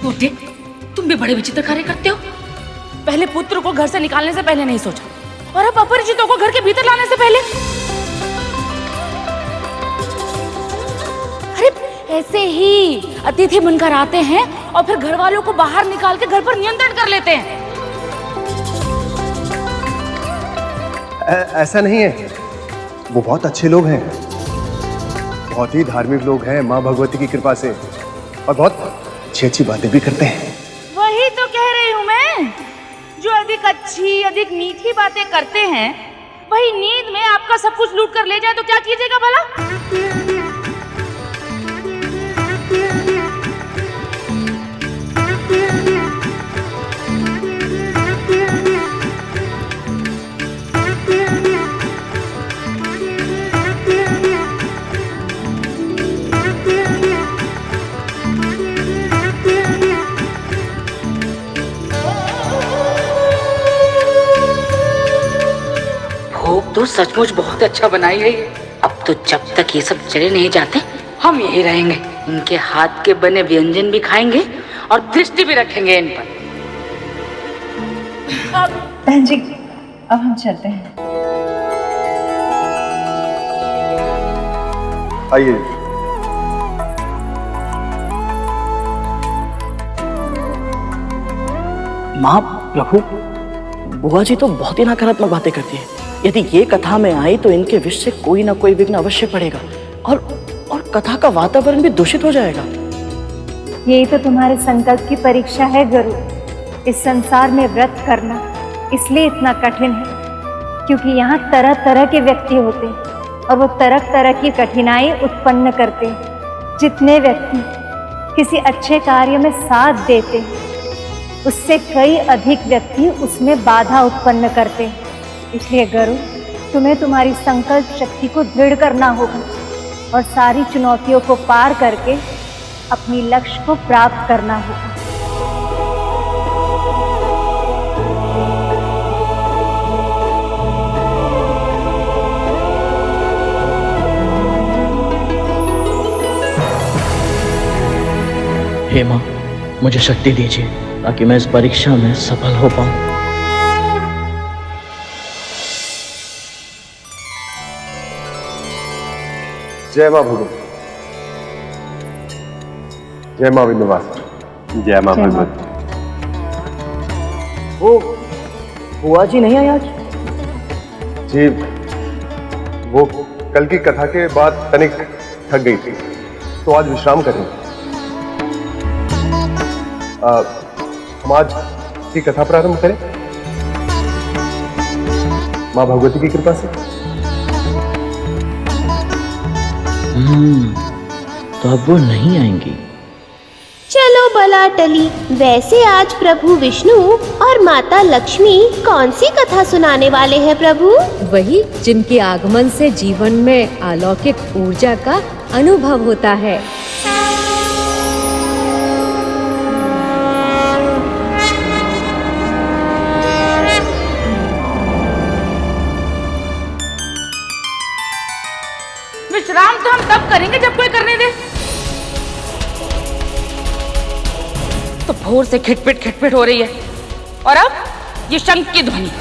टूटे, तुम भी बड़े विचित्र कार्य करते हो। पहले पुत्र को घर से निकालने से पहले नहीं सोचा, और अब अपरिचितों को घर के भीतर लाने से पहले। अरे ऐसे ही अतिथि बनकर आते हैं और फिर घर वालों को बाहर निकाल के घर पर नियंत्रण कर लेते हैं। ऐसा नहीं है, वो बहुत अच्छे लोग हैं, बहुत ही धार्मिक लोग हैं माँ भगवती की कृपा से, और बहुत अच्छी अच्छी बातें भी करते हैं। वही तो कह रही हूँ मैं, जो अधिक अच्छी अधिक मीठी बातें करते हैं, वही नींद में आपका सब कुछ लूट कर ले जाए तो क्या कीजिएगा भला? भोग तो सचमुच बहुत अच्छा बनाई है ये। अब तो जब तक ये सब चले नहीं जाते हम यही रहेंगे, इनके हाथ के बने व्यंजन भी खाएंगे और दृष्टि भी रखेंगे इन पर। बहन जी, अब हम चलते हैं। आइए। माँ, प्रभु, बुआ जी तो बहुत ही नकारात्मक बातें करती है। यदि ये कथा में आई तो इनके विष से कोई ना कोई विघ्न अवश्य पड़ेगा, और कथा का वातावरण भी दूषित हो जाएगा। यही तो तुम्हारे संकल्प की परीक्षा है गुरु। इस संसार में व्रत करना इसलिए इतना कठिन है क्योंकि यहाँ तरह तरह के व्यक्ति होते हैं और वो तरह तरह की कठिनाई उत्पन्न करते हैं। जितने व्यक्ति किसी अच्छे कार्य में साथ देते हैं उससे कई अधिक व्यक्ति उसमें बाधा उत्पन्न करते हैं। इसलिए गुरु, तुम्हें तुम्हारी संकल्प शक्ति को दृढ़ करना होगा और सारी चुनौतियों को पार करके अपनी लक्ष्य को प्राप्त करना होगा। हे माँ, मुझे शक्ति दीजिए ताकि मैं इस परीक्षा में सफल हो पाऊं। जय माँ भगवती, जय माँ विंध्यवासिनी, जय माँ भगवती। वो बुआ जी नहीं आई आज? जी, वो कल की कथा के बाद तनिक थक गई थी, तो आज विश्राम कर रही थी। हम आज की कथा प्रारंभ करें माँ भगवती की कृपा से। तो अब वो नहीं आएंगी। चलो भला टली। वैसे आज प्रभु विष्णु और माता लक्ष्मी कौन सी कथा सुनाने वाले हैं प्रभु? वही जिनके आगमन से जीवन में अलौकिक ऊर्जा का अनुभव होता है। विश्राम तो हम तब करेंगे जब कोई करने दे। तो भोर से खिटपिट हो रही है और अब ये शंख की ध्वनि।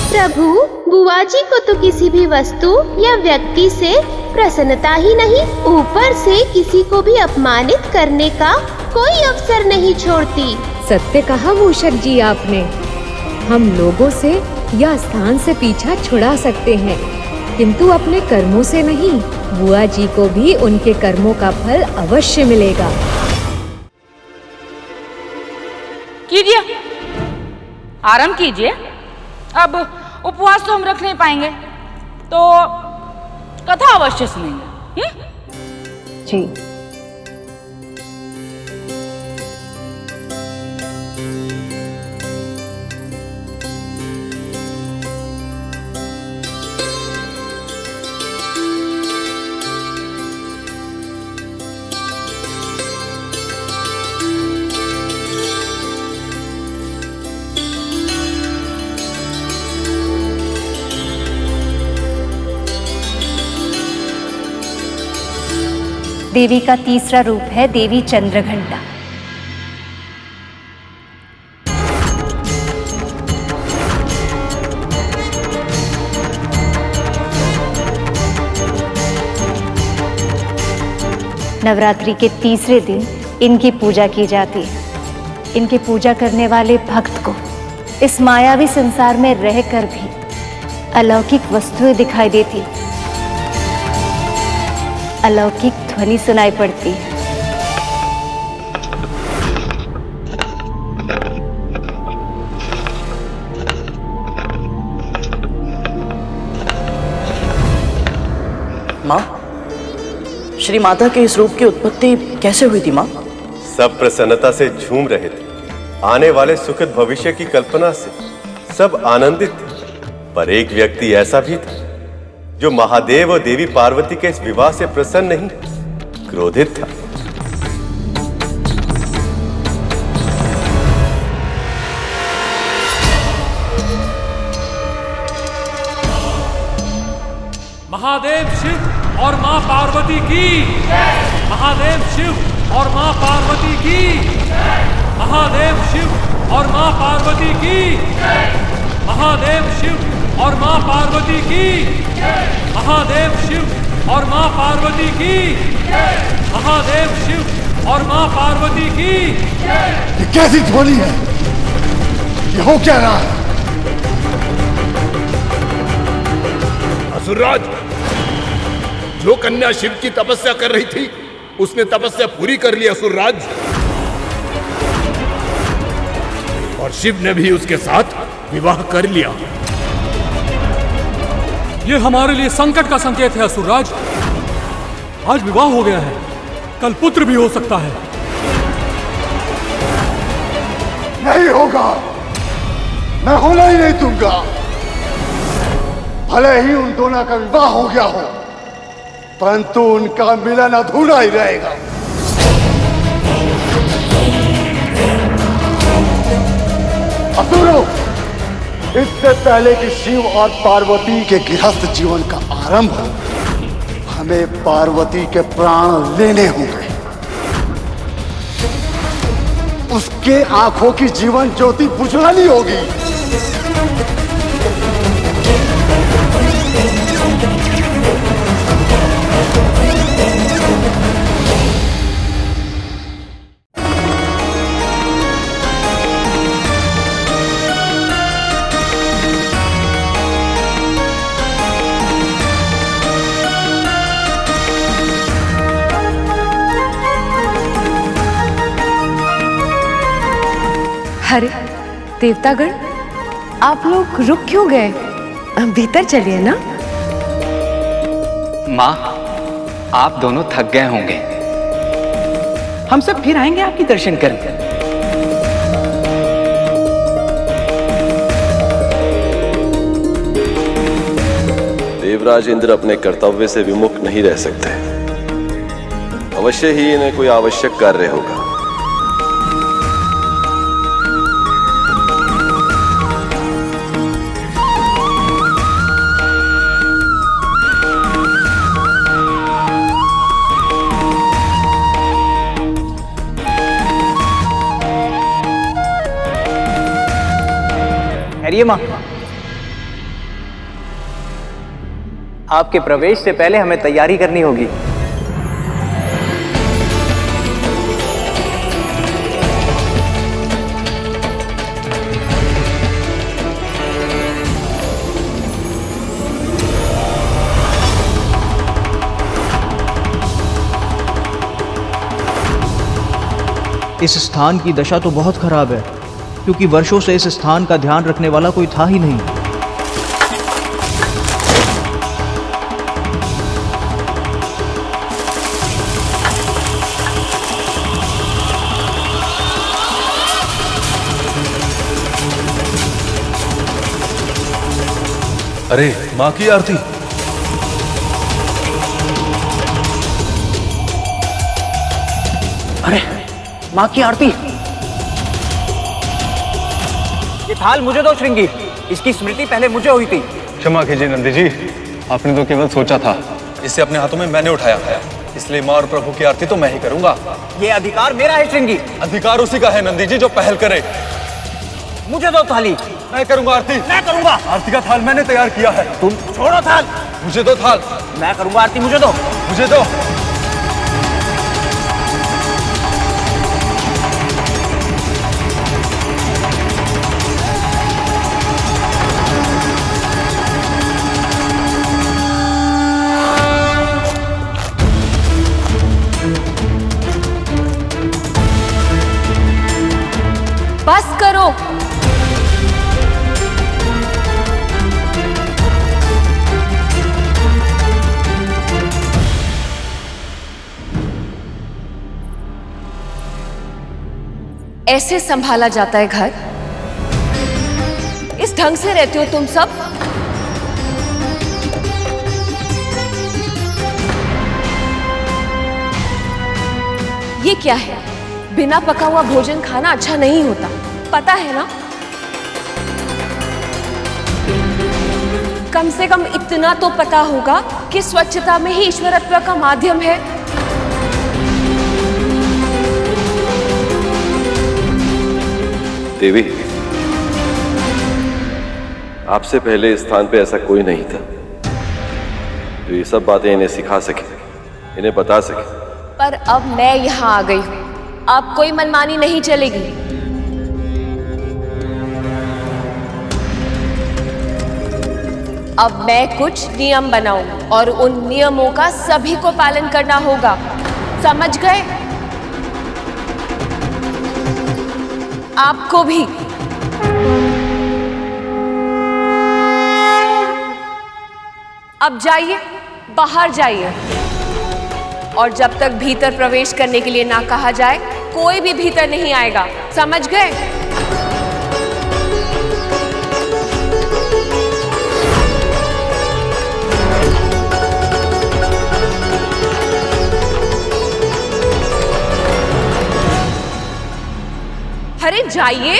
प्रभु, बुआ जी को तो किसी भी वस्तु या व्यक्ति से प्रसन्नता ही नहीं, ऊपर से किसी को भी अपमानित करने का कोई अवसर नहीं छोड़ती। सत्य कहा मूषक जी आपने। हम लोगों से या स्थान से पीछा छुड़ा सकते हैं, किंतु अपने कर्मों से नहीं। बुआ जी को भी उनके कर्मों का फल अवश्य मिलेगा। कीजिए, आराम कीजिए। अब उपवास तो हम रख नहीं पाएंगे, तो कथा अवश्य सुनेंगे। जी। देवी का तीसरा रूप है देवी चंद्रघंटा। नवरात्रि के तीसरे दिन इनकी पूजा की जाती है। इनकी पूजा करने वाले भक्त को इस मायावी संसार में रहकर भी अलौकिक वस्तुएं दिखाई देती, अलौकिक ध्वनि सुनाई पड़ती है। माँ, श्री माता के इस रूप की उत्पत्ति कैसे हुई थी माँ? सब प्रसन्नता से झूम रहे थे। आने वाले सुखद भविष्य की कल्पना से सब आनंदित थे। पर एक व्यक्ति ऐसा भी था जो महादेव और देवी पार्वती के इस विवाह से प्रसन्न नहीं, क्रोधित था। महादेव शिव और मां पार्वती की। महादेव शिव और मां पार्वती की। महादेव शिव और मां पार्वती की। महादेव शिव और मां पार्वती की। महादेव शिव और मां पार्वती की। महादेव शिव और मां पार्वती की। ये कैसी ध्वनि है? ये हो क्या रहा है? असुरराज, जो कन्या शिव की तपस्या कर रही थी उसने तपस्या पूरी कर ली असुरराज, और शिव ने भी उसके साथ विवाह कर लिया। ये हमारे लिए संकट का संकेत है असुरराज। आज विवाह हो गया है, कल पुत्र भी हो सकता है। नहीं होगा, मैं होना ही नहीं दूंगा। भले ही उन दोनों का विवाह हो गया हो, परंतु उनका मिलन अधूरा ही रहेगा। असुरों, इससे पहले कि शिव और पार्वती के गृहस्थ जीवन का आरंभ हो, हमें पार्वती के प्राण लेने होंगे। उसके आंखों की जीवन ज्योति बुझानी होगी। अरे देवतागण, आप लोग रुक क्यों गए? भीतर चलिए ना। माँ, आप दोनों थक गए होंगे। हम सब फिर आएंगे आपके दर्शन करने। देवराज इंद्र अपने कर्तव्य से विमुख नहीं रह सकते। अवश्य ही इन्हें कोई आवश्यक कार्य होगा। ठहरिए माँ, आपके प्रवेश से पहले हमें तैयारी करनी होगी। इस स्थान की दशा तो बहुत खराब है, क्योंकि वर्षों से इस स्थान का ध्यान रखने वाला कोई था ही नहीं। अरे माँ की आरती। अरे माँ की आरती। ये थाल मुझे दो श्रृंगी, इसकी स्मृति पहले मुझे हुई थी। क्षमा कीजिए नंदी जी, आपने तो केवल सोचा था, इसे अपने हाथों में मैंने उठाया, इसलिए माँ और प्रभु की आरती तो मैं ही करूंगा। ये अधिकार मेरा है श्रृंगी। अधिकार उसी का है नंदी जी जो पहल करे। मुझे दो थाली। मैं करूंगा आरती। मैं करूंगा। आरती का थाल मैंने तैयार किया है। तुम छोड़ो थाल। मुझे दो थाल। मैं करूंगा आरती, मुझे दो। मुझे दो। बस करो। ऐसे संभाला जाता है घर? इस ढंग से रहते हो तुम सब? ये क्या है? बिना पका हुआ भोजन खाना अच्छा नहीं होता, पता है ना? कम से कम इतना तो पता होगा कि स्वच्छता में ही ईश्वरत्व का माध्यम है। देवी, आपसे पहले इस स्थान पे ऐसा कोई नहीं था जो ये सब बातें इन्हें सिखा सके, इन्हें बता सके। पर अब मैं यहाँ आ गई हूँ, अब कोई मनमानी नहीं चलेगी। अब मैं कुछ नियम बनाऊंगी और उन नियमों का सभी को पालन करना होगा, समझ गए? आपको भी। अब जाइए, बाहर जाइए, और जब तक भीतर प्रवेश करने के लिए ना कहा जाए कोई भी भीतर नहीं आएगा, समझ गए? अरे जाइए।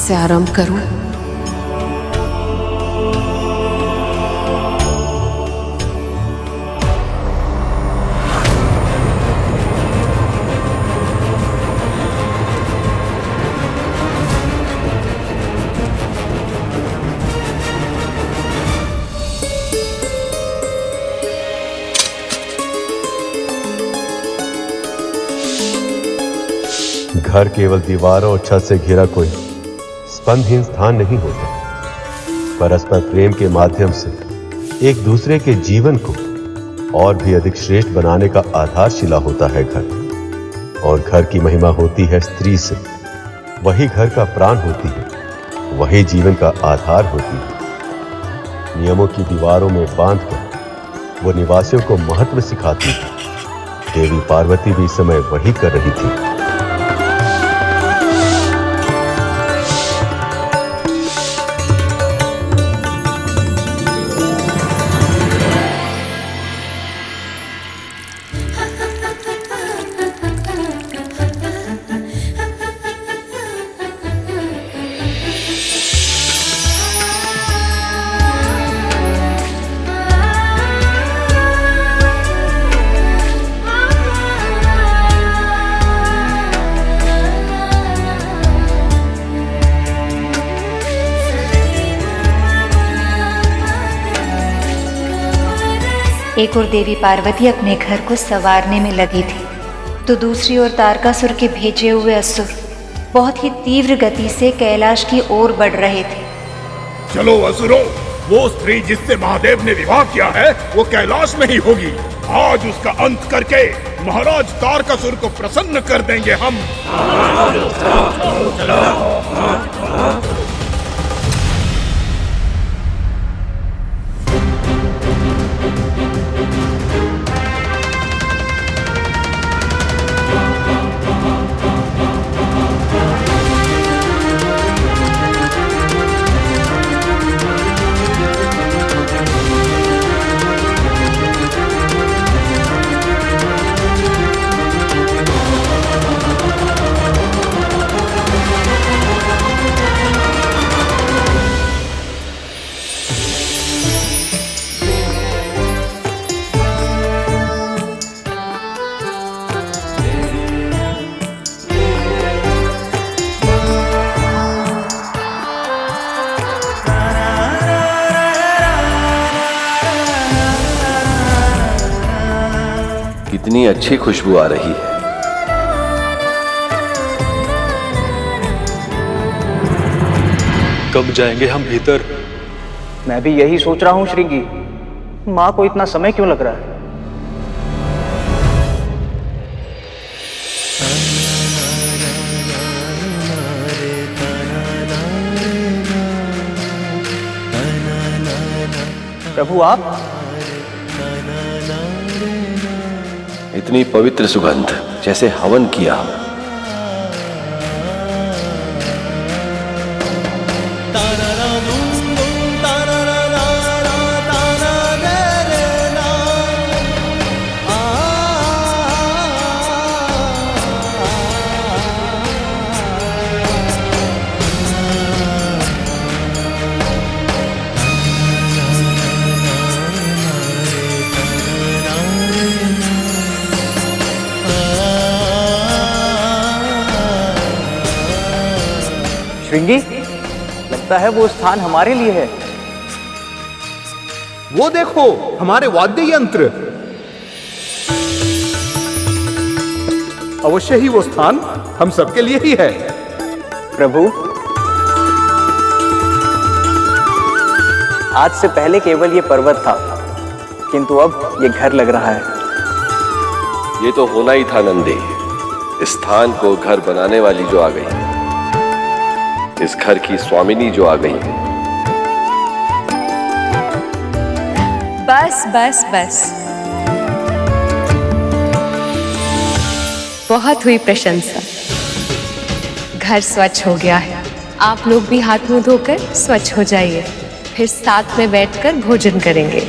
से आरंभ करूं? घर केवल दीवारों और छत से घिरा कोई स्पंदहीन स्थान नहीं होता। परस्पर प्रेम के माध्यम से एक दूसरे के जीवन को और भी अधिक श्रेष्ठ बनाने का आधारशिला होता है घर। और घर की महिमा होती है स्त्री से। वही घर का प्राण होती है, वही जीवन का आधार होती है। नियमों की दीवारों में बांधकर वो निवासियों को महत्व सिखाती है। देवी पार्वती भी इस समय वही कर रही थी। एक और देवी पार्वती अपने घर को संवारने में लगी थी, तो दूसरी ओर तारकासुर के भेजे हुए असुर बहुत ही तीव्र गति से कैलाश की ओर बढ़ रहे थे। चलो असुरों, वो स्त्री जिससे महादेव ने विवाह किया है वो कैलाश में ही होगी। आज उसका अंत करके महाराज तारकासुर को प्रसन्न कर देंगे हम। कितनी अच्छी खुशबू आ रही है। कब जाएंगे हम भीतर? मैं भी यही सोच रहा हूँ श्रृंगी। माँ को इतना समय क्यों लग रहा है? प्रभु आप? इतनी पवित्र सुगंध, जैसे हवन किया। श्रृंगी, लगता है वो स्थान हमारे लिए है। वो देखो, हमारे वाद्य यंत्र। अवश्य ही वो स्थान हम सबके लिए ही है। प्रभु, आज से पहले केवल ये पर्वत था, किंतु अब ये घर लग रहा है। ये तो होना ही था नंदी। इस स्थान को घर बनाने वाली जो आ गई, इस घर की स्वामिनी जो आ गई। बस बस बस, बहुत हुई प्रशंसा। घर स्वच्छ हो गया है। आप लोग भी हाथ मुंह धोकर स्वच्छ हो जाइए, फिर साथ में बैठकर भोजन करेंगे।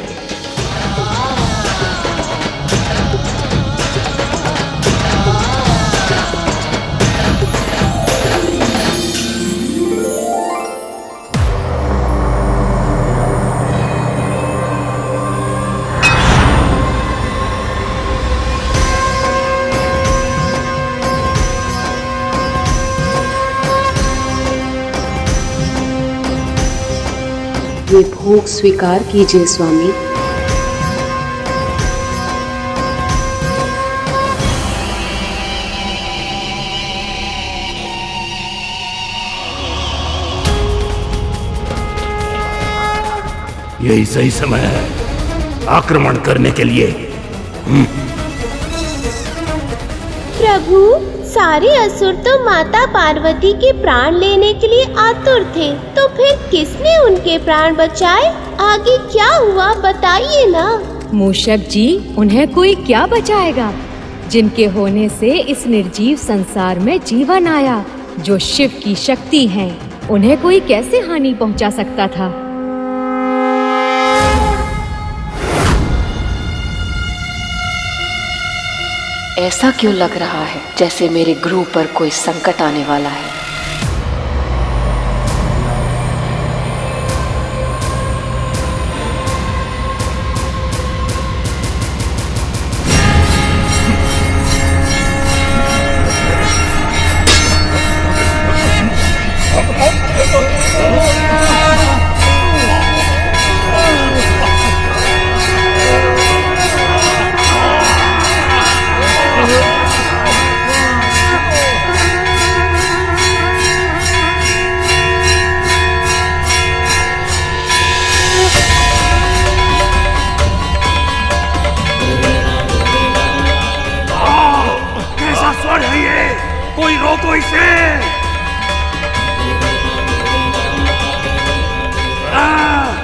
ये भोग स्वीकार कीजिए स्वामी। यही सही समय है आक्रमण करने के लिए। प्रभु, सारे असुर तो माता पार्वती के प्राण लेने के लिए आतुर थे, तो फिर किसने उनके प्राण बचाए? आगे क्या हुआ बताइए ना। मूषक जी, उन्हें कोई क्या बचाएगा, जिनके होने से इस निर्जीव संसार में जीवन आया। जो शिव की शक्ति है, उन्हें कोई कैसे हानि पहुंचा सकता था। ऐसा क्यों लग रहा है जैसे मेरे गुरु पर कोई संकट आने वाला है। कोई रोको इसे।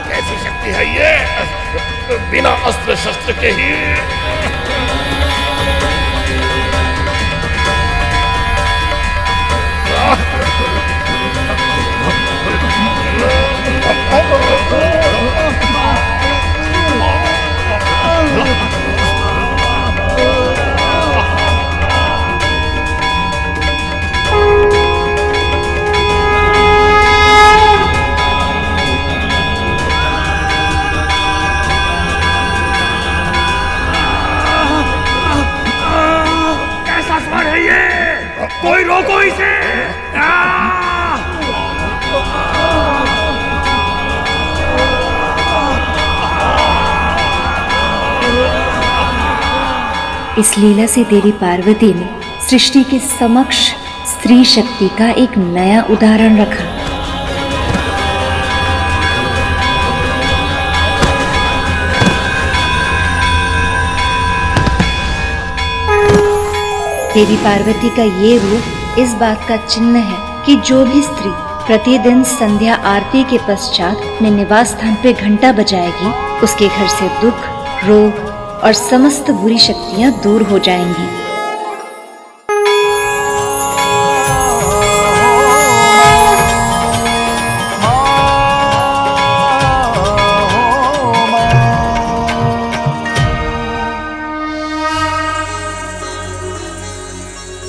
कैसी शक्ति है ये, बिना अस्त्र शस्त्र के ही। कोई रोको इसे। इस लीला से देवी पार्वती ने सृष्टि के समक्ष स्त्री शक्ति का एक नया उदाहरण रखा। देवी पार्वती का ये रूप इस बात का चिन्ह है कि जो भी स्त्री प्रतिदिन संध्या आरती के पश्चात अपने निवास स्थान पे घंटा बजाएगी, उसके घर से दुख, रोग और समस्त बुरी शक्तियां दूर हो जाएंगी।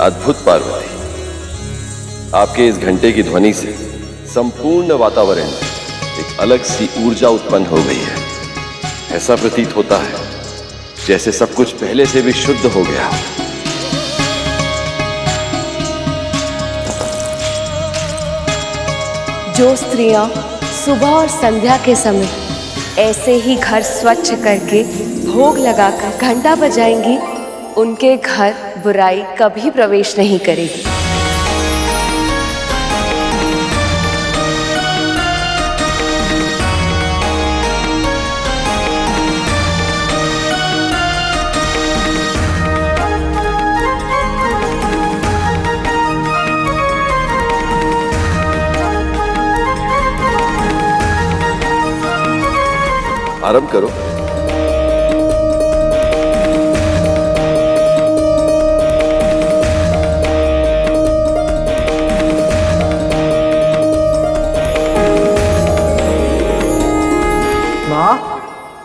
अद्भुत पार्वती, आपके इस घंटे की ध्वनि से संपूर्ण वातावरण में एक अलग सी ऊर्जा उत्पन्न हो गई है। ऐसा प्रतीत होता है जैसे सब कुछ पहले से भी शुद्ध हो गया। जो स्त्रियां सुबह और संध्या के समय ऐसे ही घर स्वच्छ करके भोग लगाकर घंटा बजाएंगी, उनके घर बुराई कभी प्रवेश नहीं करेगी। आरंभ करो।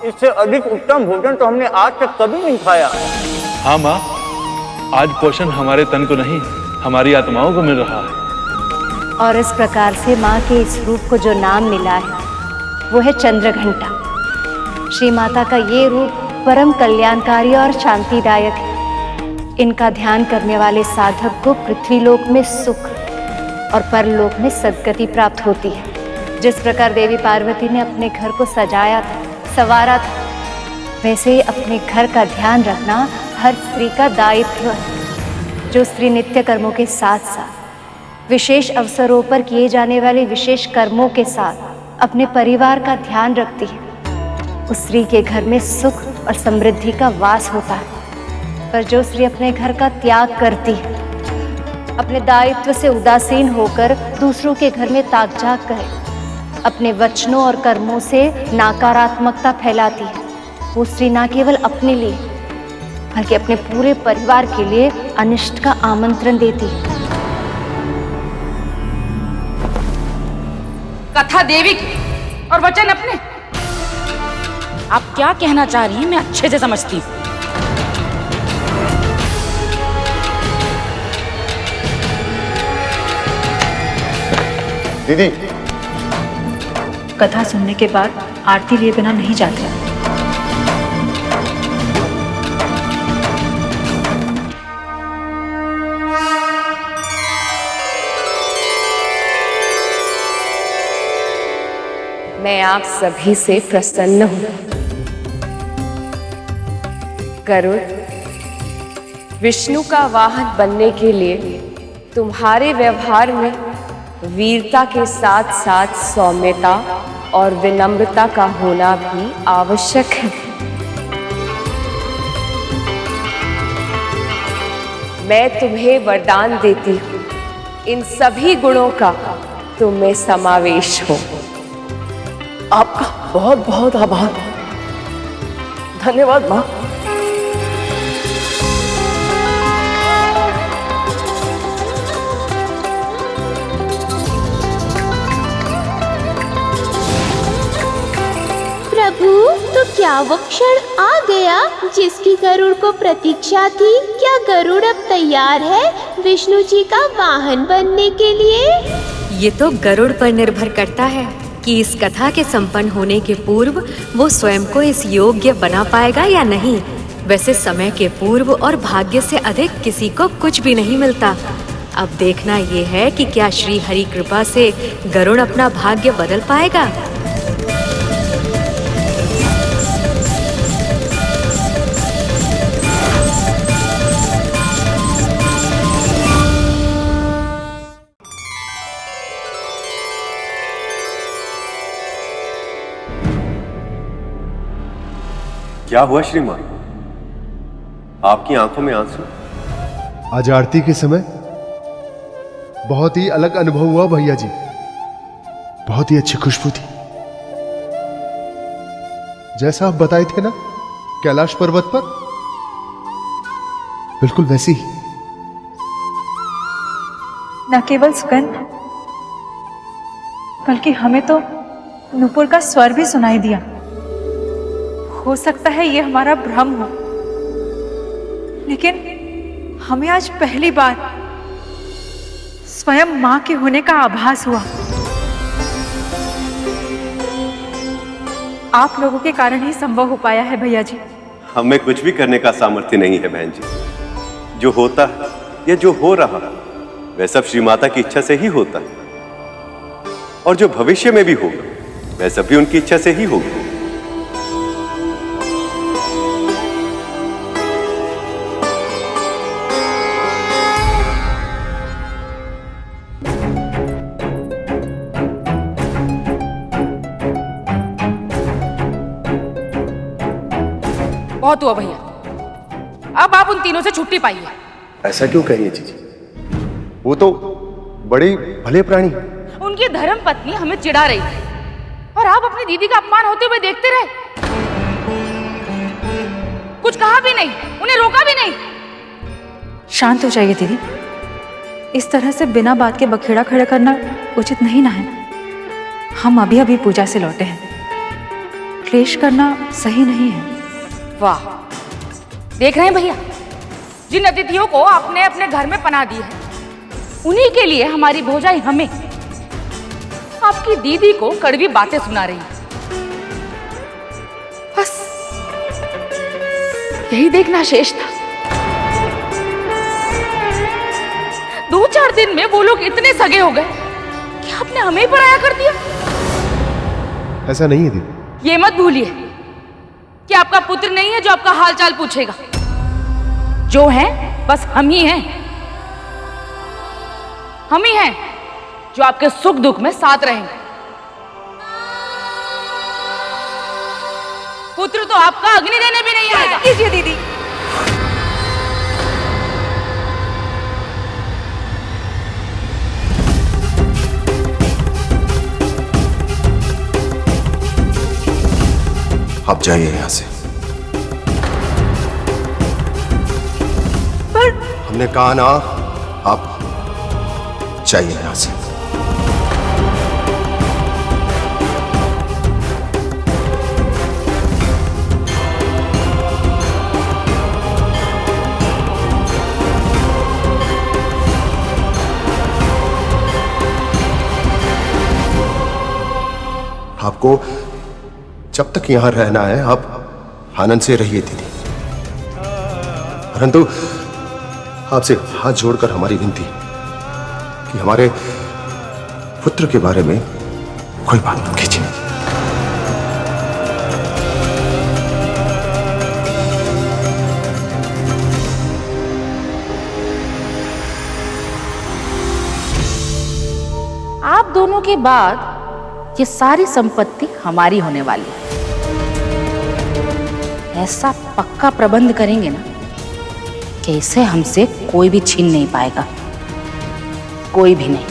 इससे अधिक उत्तम भोजन तो हमने आज तक कभी नहीं खाया। हाँ माँ, आज पोषण हमारे तन को नहीं, हमारी आत्माओं को मिल रहा है। और इस प्रकार से माँ के इस रूप को जो नाम मिला है वो है चंद्रघंटा। श्री माता का ये रूप परम कल्याणकारी और शांतिदायक है। इनका ध्यान करने वाले साधक को पृथ्वी लोक में सुख और परलोक में सद्गति प्राप्त होती है। जिस प्रकार देवी पार्वती ने अपने घर को सजाया था, संवारा था, वैसे ही अपने घर का ध्यान रखना हर स्त्री का दायित्व है। जो स्त्री नित्य कर्मों के साथ साथ विशेष अवसरों पर किए जाने वाले विशेष कर्मों के साथ अपने परिवार का ध्यान रखती है, उस स्त्री के घर में सुख और समृद्धि का वास होता है। पर जो स्त्री अपने घर का त्याग करती है, अपने दायित्व से उदासीन होकर दूसरों के घर में ताक झांक करे, अपने वचनों और कर्मों से नकारात्मकता फैलाती है, वो स्त्री न केवल अपने लिए बल्कि अपने पूरे परिवार के लिए अनिष्ट का आमंत्रण देती है। कथा देवी की और वचन अपने। आप क्या कहना चाह रही हैं मैं अच्छे से समझती हूँ। दीदी, कथा सुनने के बाद आरती लिए बिना नहीं जाते। मैं आप सभी से प्रसन्न हूं। गरुड़, विष्णु का वाहन बनने के लिए तुम्हारे व्यवहार में वीरता के साथ साथ सौम्यता और विनम्रता का होना भी आवश्यक है। मैं तुम्हें वरदान देती हूँ, इन सभी गुणों का तुम में समावेश हो। आपका बहुत बहुत आभार। धन्यवाद माँ। प्रभु, तो क्या वो क्षण आ गया जिसकी गरुड़ को प्रतीक्षा थी? क्या गरुड़ अब तैयार है विष्णु जी का वाहन बनने के लिए? ये तो गरुड़ पर निर्भर करता है कि इस कथा के संपन्न होने के पूर्व वो स्वयं को इस योग्य बना पाएगा या नहीं। वैसे समय के पूर्व और भाग्य से अधिक किसी को कुछ भी नहीं मिलता। अब देखना ये है कि क्या श्री हरि कृपा से गरुड़ अपना भाग्य बदल पाएगा। क्या हुआ श्रीमान? आपकी आंखों में आंसू? आज आरती के समय बहुत ही अलग अनुभव हुआ भैया जी। बहुत ही अच्छी खुशबू थी, जैसा आप बताए थे ना कैलाश पर्वत पर, बिल्कुल वैसी ही। न केवल सुगंध बल्कि हमें तो नूपुर का स्वर भी सुनाई दिया। हो सकता है ये हमारा भ्रम हो, लेकिन हमें आज पहली बार स्वयं मां के होने का आभास हुआ। आप लोगों के कारण ही संभव हो पाया है भैया जी। हमें कुछ भी करने का सामर्थ्य नहीं है बहन जी। जो होता है या जो हो रहा है वह सब श्री माता की इच्छा से ही होता है, और जो भविष्य में भी होगा वह सब भी उनकी इच्छा से ही होगा। बहुत हुआ भैया, अब आप उन तीनों से छुट्टी पाइए। ऐसा क्यों कहिए जीजी? वो तो बड़े भले प्राणी। उनकी धर्म पत्नी हमें चिढ़ा रही थी और आप अपनी दीदी का अपमान होते हुए देखते रहे। कुछ कहा भी नहीं, उन्हें रोका भी नहीं। शांत हो जाइए दीदी, इस तरह से बिना बात के बखेड़ा खड़ा करना उचित नहीं ना है। हम अभी अभी पूजा से लौटे हैं, क्लेश करना सही नहीं है। वाह, देख रहे हैं भैया, जिन अतिथियों को आपने अपने घर में पनाह दी है उन्हीं के लिए हमारी भौजाई हमें आपकी दीदी को कड़वी बातें सुना रही है। बस यही देखना शेष था। 2-4 दिन में वो लोग इतने सगे हो गए कि आपने हमें ही पराया कर दिया। ऐसा नहीं है दीदी। ये मत भूलिए कि आपका पुत्र नहीं है जो आपका हालचाल पूछेगा। जो है बस हम ही हैं। हम ही हैं जो आपके सुख दुख में साथ रहेंगे। पुत्र तो आपका अग्नि देने भी नहीं आएगा। कीजिए दीदी। आप जाइए यहां से। पर हमने कहा ना, आप जाइए यहां से। आपको जब तक यहां रहना है आप आनंद से रहिए दीदी, परंतु आपसे हाथ जोड़कर हमारी विनती कि हमारे पुत्र के बारे में कोई बात मत कीजिए। आप दोनों के बाद ये सारी संपत्ति हमारी होने वाली है। ऐसा पक्का प्रबंध करेंगे ना कि इसे हमसे कोई भी छीन नहीं पाएगा, कोई भी नहीं।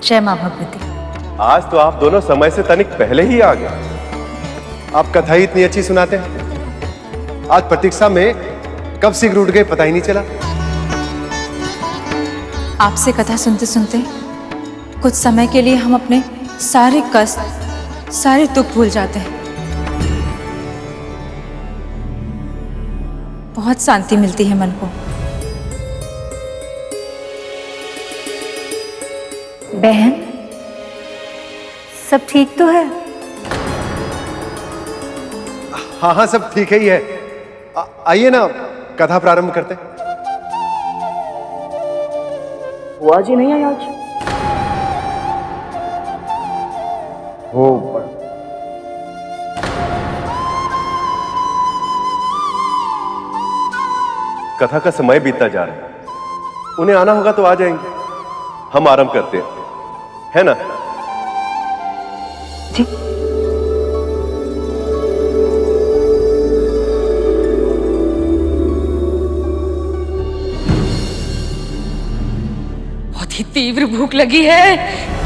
जय मां भगवती। आज तो आप दोनों समय से तनिक पहले ही आ गए। आप कथा ही इतनी अच्छी सुनाते हैं। आज प्रतीक्षा में कब शीघ्र उठ गए पता ही नहीं चला। आपसे कथा सुनते सुनते कुछ समय के लिए हम अपने सारे कष्ट, सारे दुख भूल जाते हैं। बहुत शांति मिलती है मन को। बहन, सब ठीक तो है? हाँ हाँ, सब ठीक ही है। आइए ना, कथा प्रारंभ करते हैं। वो आज ही नहीं आई आज। वो कथा का समय बीतता जा रहा है, उन्हें आना होगा तो आ जाएंगे। हम आरंभ करते हैं, है ना? जी। बहुत ही तीव्र भूख लगी है।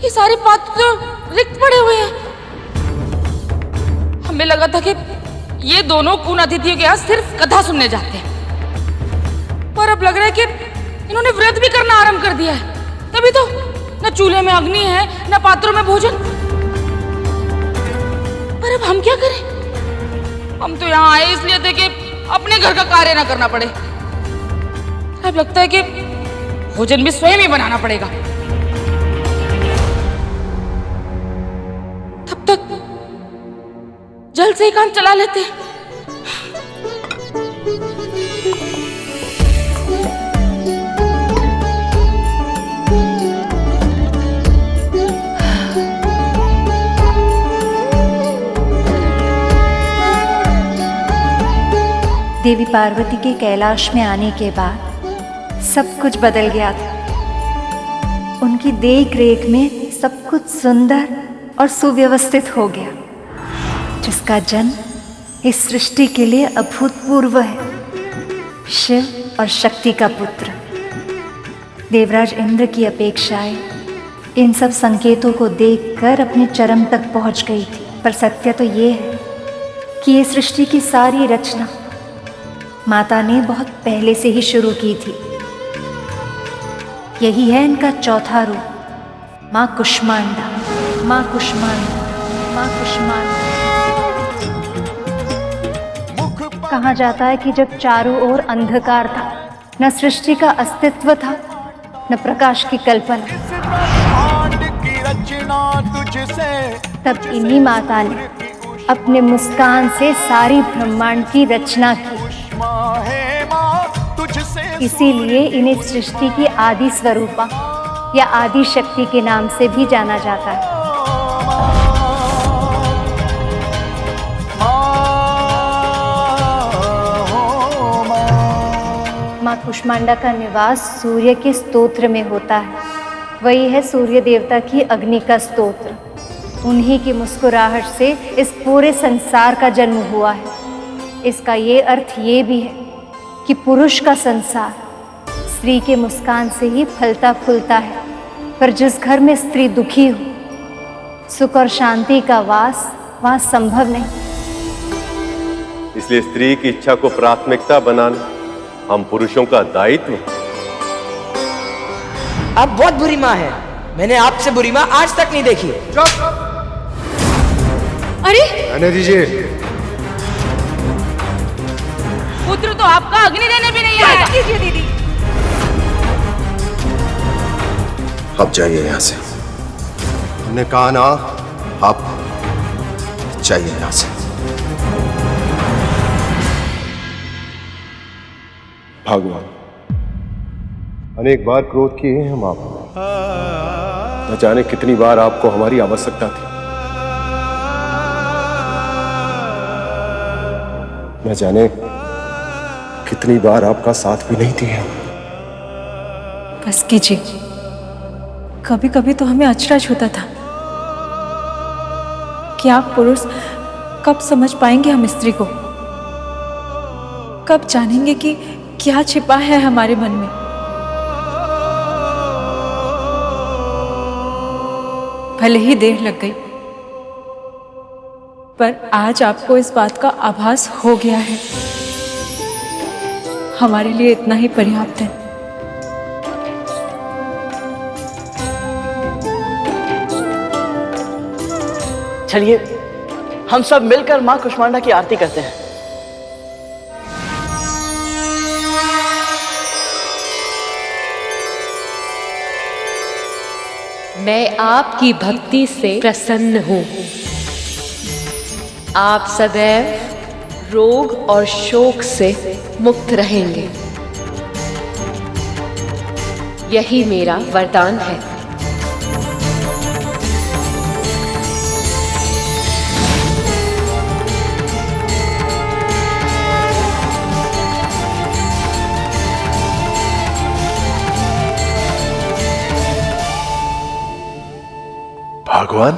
ये सारे पात्र रिक्त पड़े हुए हैं। हमें लगा था कि ये दोनों कून अतिथियों के यहाँ सिर्फ कथा सुनने जाते हैं, पर अब लग रहा है कि इन्होंने व्रत भी करना आरंभ कर दिया है। तभी तो न चूल्हे में अग्नि है, न पात्रों में भोजन। पर अब हम क्या करें? हम तो यहाँ आए इसलिए थे कि अपने घर का कार्य ना करना पड़े। अब लगता है कि भोजन भी स्वयं ही बनाना पड़ेगा। तब तक जल्द से ही काम चला लेते हैं। देवी पार्वती के कैलाश में आने के बाद सब कुछ बदल गया था। उनकी देख रेख में सब कुछ सुंदर और सुव्यवस्थित हो गया, जिसका जन्म इस सृष्टि के लिए अभूतपूर्व है। शिव और शक्ति का पुत्र। देवराज इंद्र की अपेक्षाएं इन सब संकेतों को देखकर अपने चरम तक पहुंच गई थी। पर सत्य तो ये है कि ये सृष्टि की सारी रचना माता ने बहुत पहले से ही शुरू की थी। यही है इनका चौथा रूप, माँ कुष्मांडा। माँ कुष्मांडा, माँ कुष्मांडा। कहा जाता है कि जब चारों ओर अंधकार था, न सृष्टि का अस्तित्व था, न प्रकाश की कल्पना, तब इन्हीं माता ने अपने मुस्कान से सारी ब्रह्मांड की रचना की। इसीलिए इन्हें सृष्टि की आदि स्वरूपा या आदि शक्ति के नाम से भी जाना जाता है। माँ कुष्मांडा का निवास सूर्य के स्तोत्र में होता है। वही है सूर्य देवता की अग्नि का स्तोत्र। उन्हीं की मुस्कुराहट से इस पूरे संसार का जन्म हुआ है। इसका ये अर्थ ये भी है कि पुरुष का संसार स्त्री के मुस्कान से ही फलता फूलता है, पर जिस घर में स्त्री दुखी हो, सुख और शांति का वास वहाँ संभव नहीं। इसलिए स्त्री की इच्छा को प्राथमिकता बनाना हम पुरुषों का दायित्व। आप बहुत बुरी माँ है। मैंने आपसे बुरी माँ आज तक नहीं देखी। अरे आने दीजिए। पुत्र तो आपका अग्नि देने भी नहीं आएगा। कीजिए दीदी। अब जाइए यहाँ से। हमने कहा ना, आप जाइए यहाँ से। भगवान, अनेक बार क्रोध किए हैं हम आप। न जाने कितनी बार आपको हमारी आवश्यकता थी, न जाने कितनी बार आपका साथ भी नहीं दिया। बस कीजिए। कभी कभी तो हमें अचरज होता था कि आप पुरुष कब समझ पाएंगे हम स्त्री को, कब जानेंगे कि क्या छिपा है हमारे मन में। भले ही देर लग गई, पर आज आपको इस बात का आभास हो गया है। हमारे लिए इतना ही पर्याप्त है। चलिए हम सब मिलकर माँ कुष्मांडा की आरती करते हैं। मैं आपकी भक्ति से प्रसन्न हूँ। आप सदैव रोग और शोक से मुक्त रहेंगे। यही मेरा वरदान है। भगवान,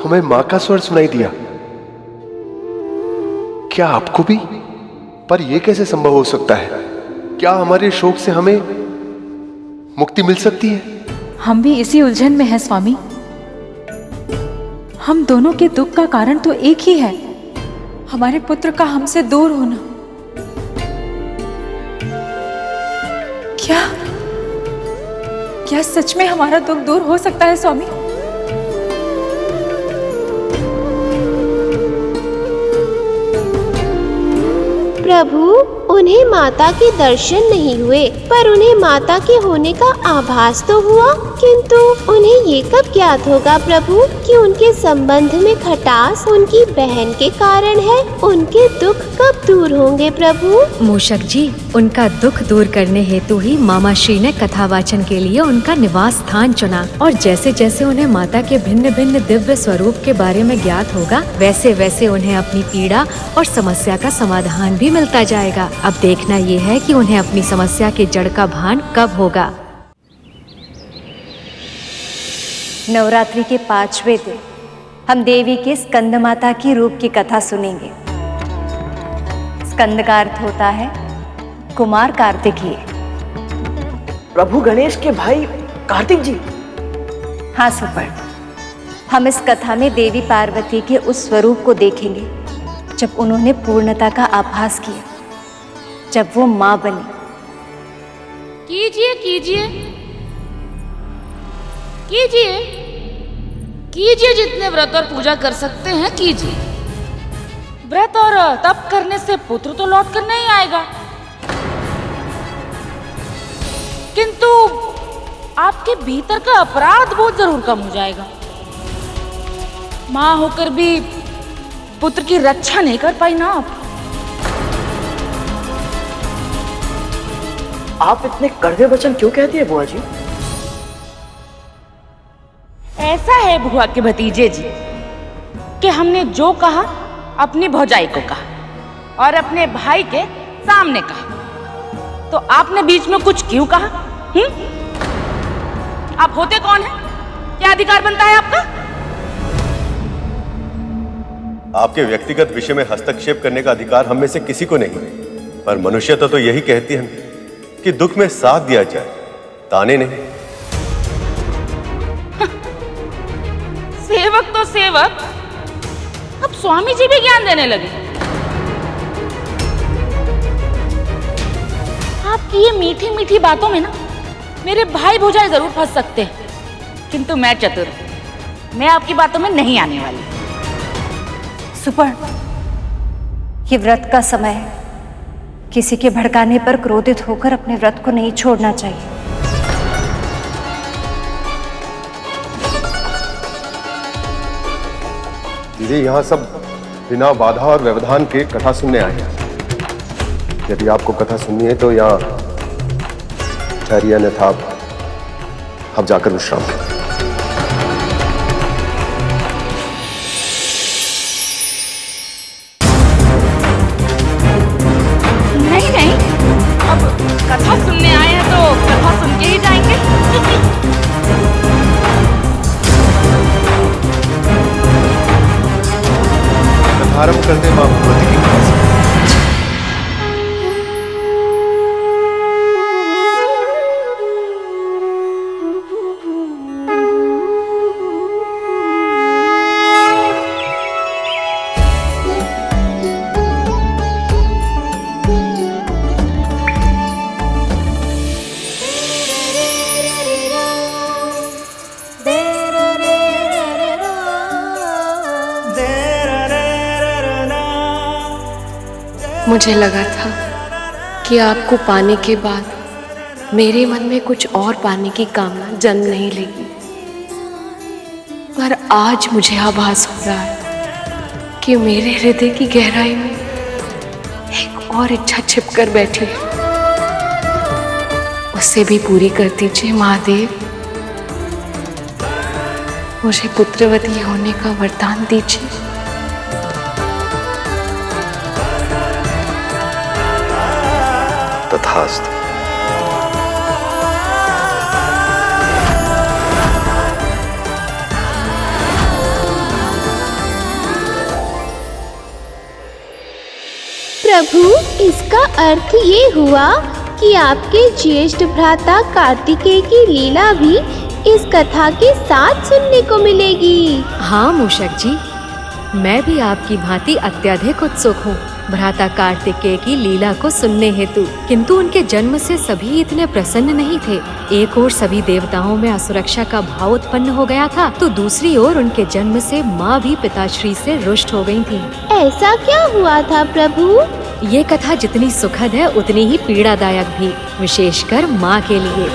हमें मां का स्वर सुनाई दिया। क्या आपको भी? पर यह कैसे संभव हो सकता है? क्या हमारे शोक से हमें मुक्ति मिल सकती है? हम भी इसी उलझन में हैं स्वामी। हम दोनों के दुख का कारण तो एक ही है, हमारे पुत्र का हमसे दूर होना। क्या सच में हमारा दुख दूर हो सकता है स्वामी? प्रभु, उन्हें माता के दर्शन नहीं हुए, पर उन्हें माता के होने का आभास तो हुआ। किंतु उन्हें ये कब ज्ञात होगा प्रभु कि उनके संबंध में खटास उनकी बहन के कारण है? उनके दुख कब दूर होंगे प्रभु? मूषक जी, उनका दुख दूर करने हेतु ही मामा श्री ने कथावाचन के लिए उनका निवास स्थान चुना। और जैसे जैसे उन्हें माता के भिन्न भिन्न दिव्य स्वरूप के बारे में ज्ञात होगा, वैसे वैसे उन्हें अपनी पीड़ा और समस्या का समाधान भी मिलता जाएगा। अब देखना ये है कि उन्हें अपनी समस्या के जड़ का भान कब होगा। नवरात्रि के 5वें दिन हम देवी के स्कंद माता की रूप की कथा सुनेंगे। स्कंद का अर्थ होता है कुमार कार्तिकीय। प्रभु गणेश के भाई कार्तिक जी। हाँ सुपर, हम इस कथा में देवी पार्वती के उस स्वरूप को देखेंगे जब उन्होंने पूर्णता का आभास किया, जब वो माँ बनी। कीजिए कीजिए कीजिए कीजिए, जितने व्रत और पूजा कर सकते हैं कीजिए। व्रत और तप करने से पुत्र तो लौट कर नहीं आएगा, किंतु आपके भीतर का अपराध बोध जरूर कम हो जाएगा। मां होकर भी पुत्र की रक्षा नहीं कर पाई ना आप इतने कड़वे वचन क्यों कहती है बुआ जी? ऐसा है बुआ के भतीजे जी कि हमने जो कहा अपनी भौजाई को कहा और अपने भाई के सामने कहा, तो आपने बीच में कुछ क्यों कहा? आप होते कौन हैं? क्या अधिकार बनता है आपका? आपके व्यक्तिगत विषय में हस्तक्षेप करने का अधिकार हम में से किसी को नहीं, पर मनुष्यता तो यही कहती है कि दुख में साथ दिया जाए, ताने नहीं। सेवक तो सेवक, अब स्वामी जी भी ज्ञान देने लगे। आपकी ये मीठी मीठी बातों में ना मेरे भाई भौजाई जरूर फंस सकते हैं, किंतु मैं चतुर, मैं आपकी बातों में नहीं आने वाली। सुपर्ण, ये व्रत का समय है, किसी के भड़काने पर क्रोधित होकर अपने व्रत को नहीं छोड़ना चाहिए। दीदी, यहाँ सब बिना बाधा और व्यवधान के कथा सुनने आए हैं। यदि आपको कथा सुननी है तो यहाँ ठहरिए, अन्यथा आप जाकर विश्राम करें। नहीं नहीं, अब कथा सुनने आए हैं तो कथा सुन के ही जाएंगे। आरंभ करते मां भगवती की कृपा से। मुझे लगा था कि आपको पाने के बाद मेरे मन में कुछ और पाने की कामना जन्म नहीं लेगी, पर आज मुझे आभास हो रहा है कि मेरे हृदय की गहराई में एक और इच्छा छिपकर बैठी है। उसे भी पूरी कर दीजिए महादेव। मुझे पुत्रवती होने का वरदान दीजिए। तथास्तु। प्रभु, इसका अर्थ ये हुआ कि आपके ज्येष्ठ भ्राता कार्तिकेय की लीला भी इस कथा के साथ सुनने को मिलेगी। हाँ मूषक जी, मैं भी आपकी भांति अत्यधिक उत्सुक हूँ भ्राता कार्तिकेय की लीला को सुनने हेतु, किंतु उनके जन्म से सभी इतने प्रसन्न नहीं थे। एक ओर सभी देवताओं में असुरक्षा का भाव उत्पन्न हो गया था, तो दूसरी ओर उनके जन्म से माँ भी पिताश्री से रुष्ट हो गई थी। ऐसा क्या हुआ था प्रभु? ये कथा जितनी सुखद है उतनी ही पीड़ादायक भी, विशेषकर माँ के लिए।